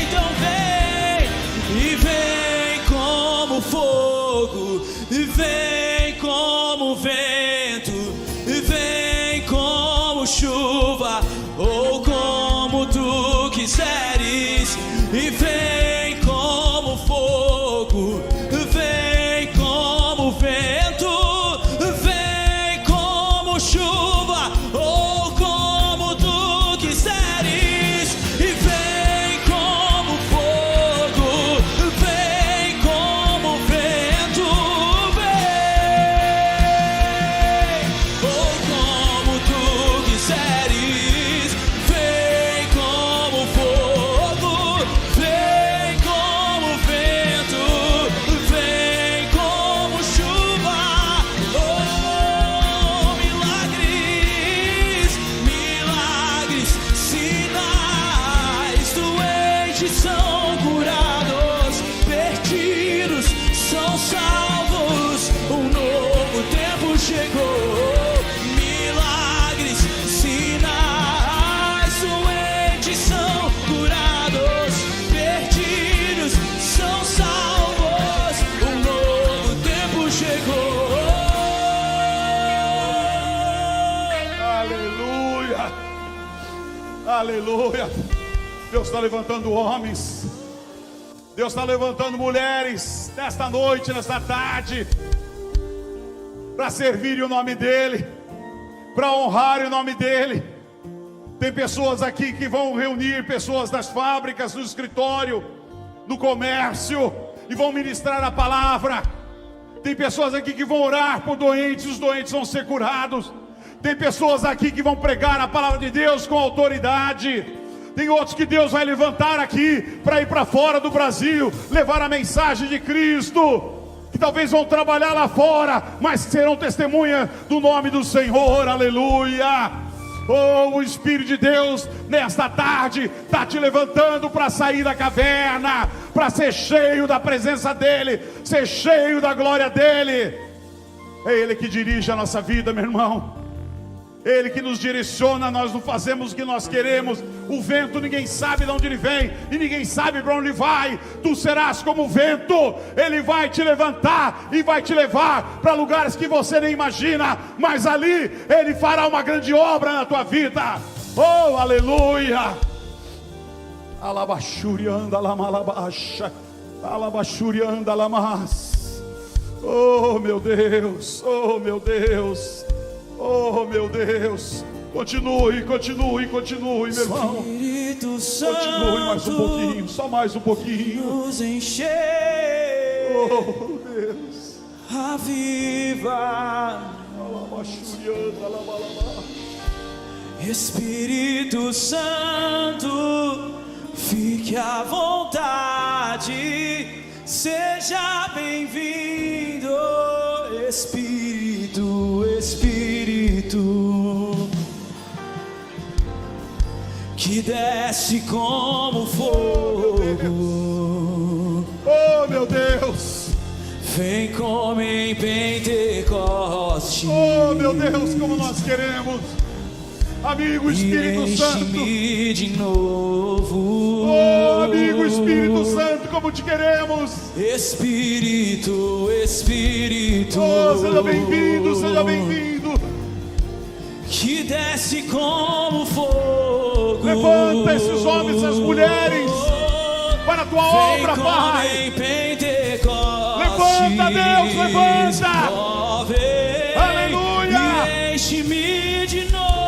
Então vem, e vem como fogo, e vem como vento, e vem como chuva, ou como tu quiseres. E vem como fogo, vem como vento, vem como chuva, ou como tu quiseres. E vem como fogo, vem como vento, vem, ou como tu quiseres. Vem como fogo, vem como vento, vem como chuva. Oh, milagres, milagres, sinais. Doentes são curados, perdidos são salvos. Um novo tempo chegou. Milagres, sinais. Doentes são curados, perdidos são salvos. Um novo tempo chegou. Aleluia, aleluia. Deus está levantando homens, Deus está levantando mulheres nesta noite, nesta tarde, para servir o nome dEle, para honrar o nome dEle. Tem pessoas aqui que vão reunir pessoas das fábricas, do escritório, no comércio, e vão ministrar a palavra. Tem pessoas aqui que vão orar por doentes, os doentes vão ser curados. Tem pessoas aqui que vão pregar a palavra de Deus com autoridade. Tem outros que Deus vai levantar aqui para ir para fora do Brasil, levar a mensagem de Cristo, que talvez vão trabalhar lá fora, mas serão testemunhas do nome do Senhor. Aleluia. Oh, o Espírito de Deus nesta tarde está te levantando para sair da caverna, para ser cheio da presença dEle, ser cheio da glória dEle. É Ele que dirige a nossa vida, meu irmão. Ele que nos direciona. Nós não fazemos o que nós queremos. O vento ninguém sabe de onde ele vem, e ninguém sabe para onde ele vai. Tu serás como o vento. Ele vai te levantar e vai te levar para lugares que você nem imagina, mas ali Ele fará uma grande obra na tua vida. Oh, aleluia. Alabachurianda lamalabasha, alabachurianda lamas. Oh, meu Deus, oh, meu Deus. Oh, meu Deus. Continue, continue, continue, meu irmão. Espírito Santo, Continue mais um pouquinho, só mais um pouquinho. nos encher. Oh, Deus. Aviva. Alabachurianda lamalabá. Espírito Santo, fique à vontade, seja bem-vindo. Espírito, Espírito, que desce como fogo. Oh, meu Deus. Vem como em Pentecoste. Oh, meu Deus, como nós queremos. Amigo Espírito Santo. Enche-me de novo. Oh, amigo Espírito Santo, como te queremos. Espírito, Espírito. Oh, seja bem-vindo, seja bem-vindo. Que desce como fogo. Levanta esses homens e essas mulheres para a tua obra, Pai. Em Pentecoste. Levanta, Deus, levanta. Oh, vem, Aleluia. e enche-me de novo.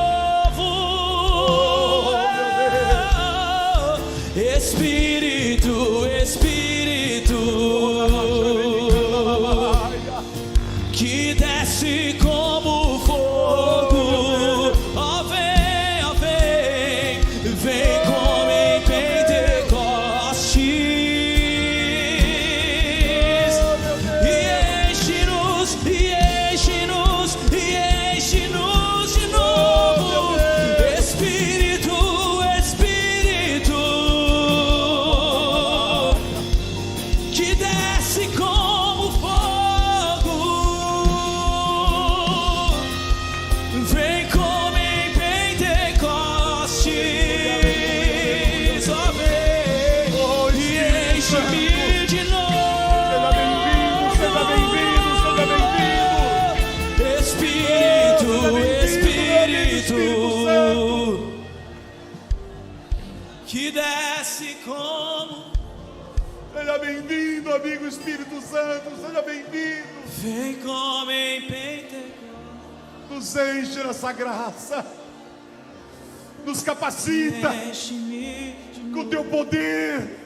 Espírito Santo. que desce como Seja bem-vindo, amigo Espírito Santo. Seja bem-vindo. vem como em Pentecostes. Nos enche nessa graça. Nos capacita Enche-me de com o teu poder,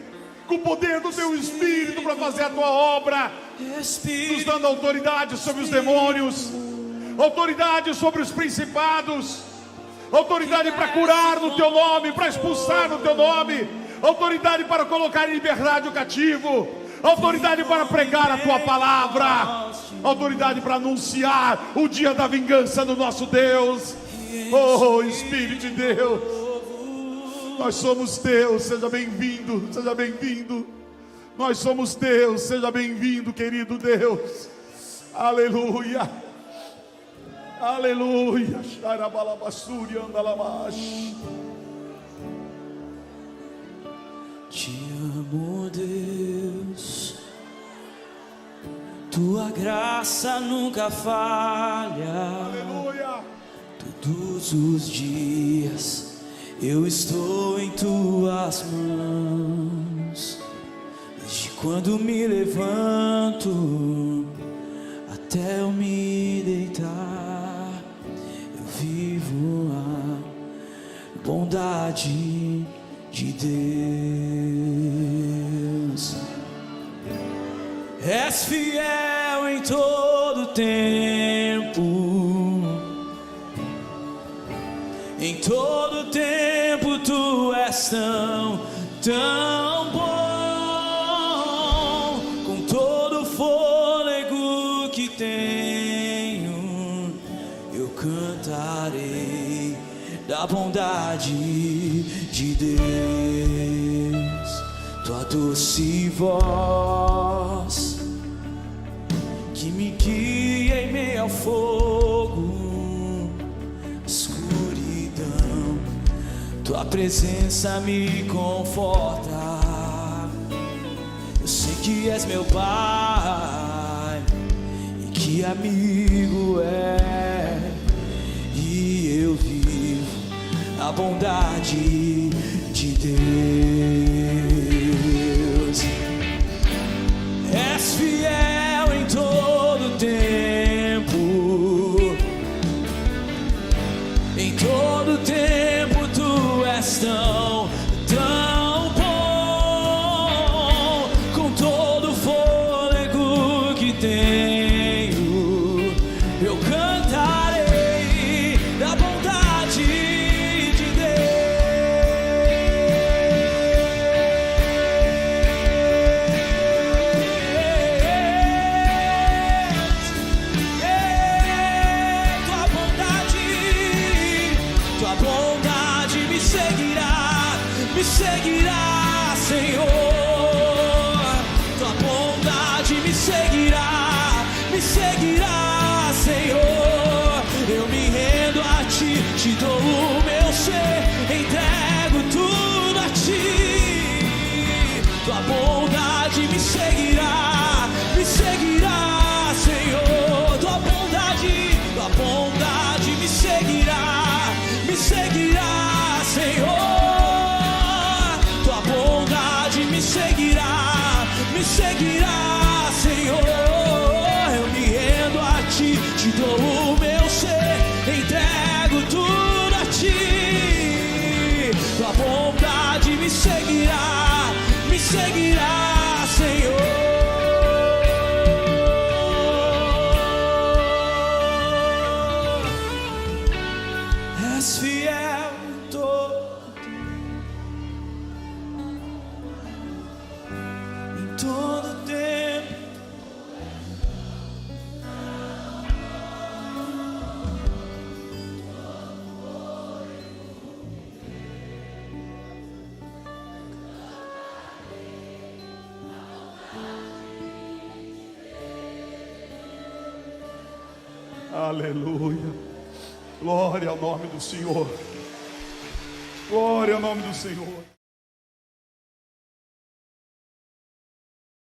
com o poder do teu Espírito para fazer a tua obra, nos Espírito, dando autoridade sobre os demônios, autoridade sobre os principados, autoridade para curar no teu nome, para expulsar no teu nome, autoridade para colocar em liberdade o cativo, autoridade para pregar a tua palavra, autoridade para anunciar o dia da vingança do nosso Deus. Oh, Espírito de Deus, nós somos teus, seja bem-vindo, seja bem-vindo. Nós somos teus, seja bem-vindo, querido Deus. Aleluia, aleluia. Xarabalabassuri andalamash. te amo, Deus. Tua graça nunca falha. Aleluia. Todos os dias eu estou em tuas mãos. Desde quando me levanto até eu me deitar, eu vivo a bondade de Deus. És fiel em todo tempo. Em todo tempo tu és tão bom. Com todo o fôlego que tenho, eu cantarei da bondade de Deus. Tua doce voz que me guia em meio ao fogo, tua presença me conforta. Eu sei que és meu Pai e que amigo é, e eu vivo a bondade de Deus. És fiel em todo tempo. Em todo tempo tu és tão bom. Com todo o fôlego que tenho, eu cantarei da bondade de Tua bondade me seguirá, Senhor. Tua bondade me seguirá, Senhor. Eu me rendo a ti, te dou o meu ser, entrego tudo a ti. Tua bondade me seguirá, Senhor. Tua bondade me seguirá, Senhor. Tua bondade me seguirá, Senhor. Eu me rendo a ti, te dou o meu ser, entrego tudo a ti. Tua bondade me seguirá, Senhor. És fiel em todo tempo. Aleluia. Glória ao nome do Senhor. Glória ao nome do Senhor.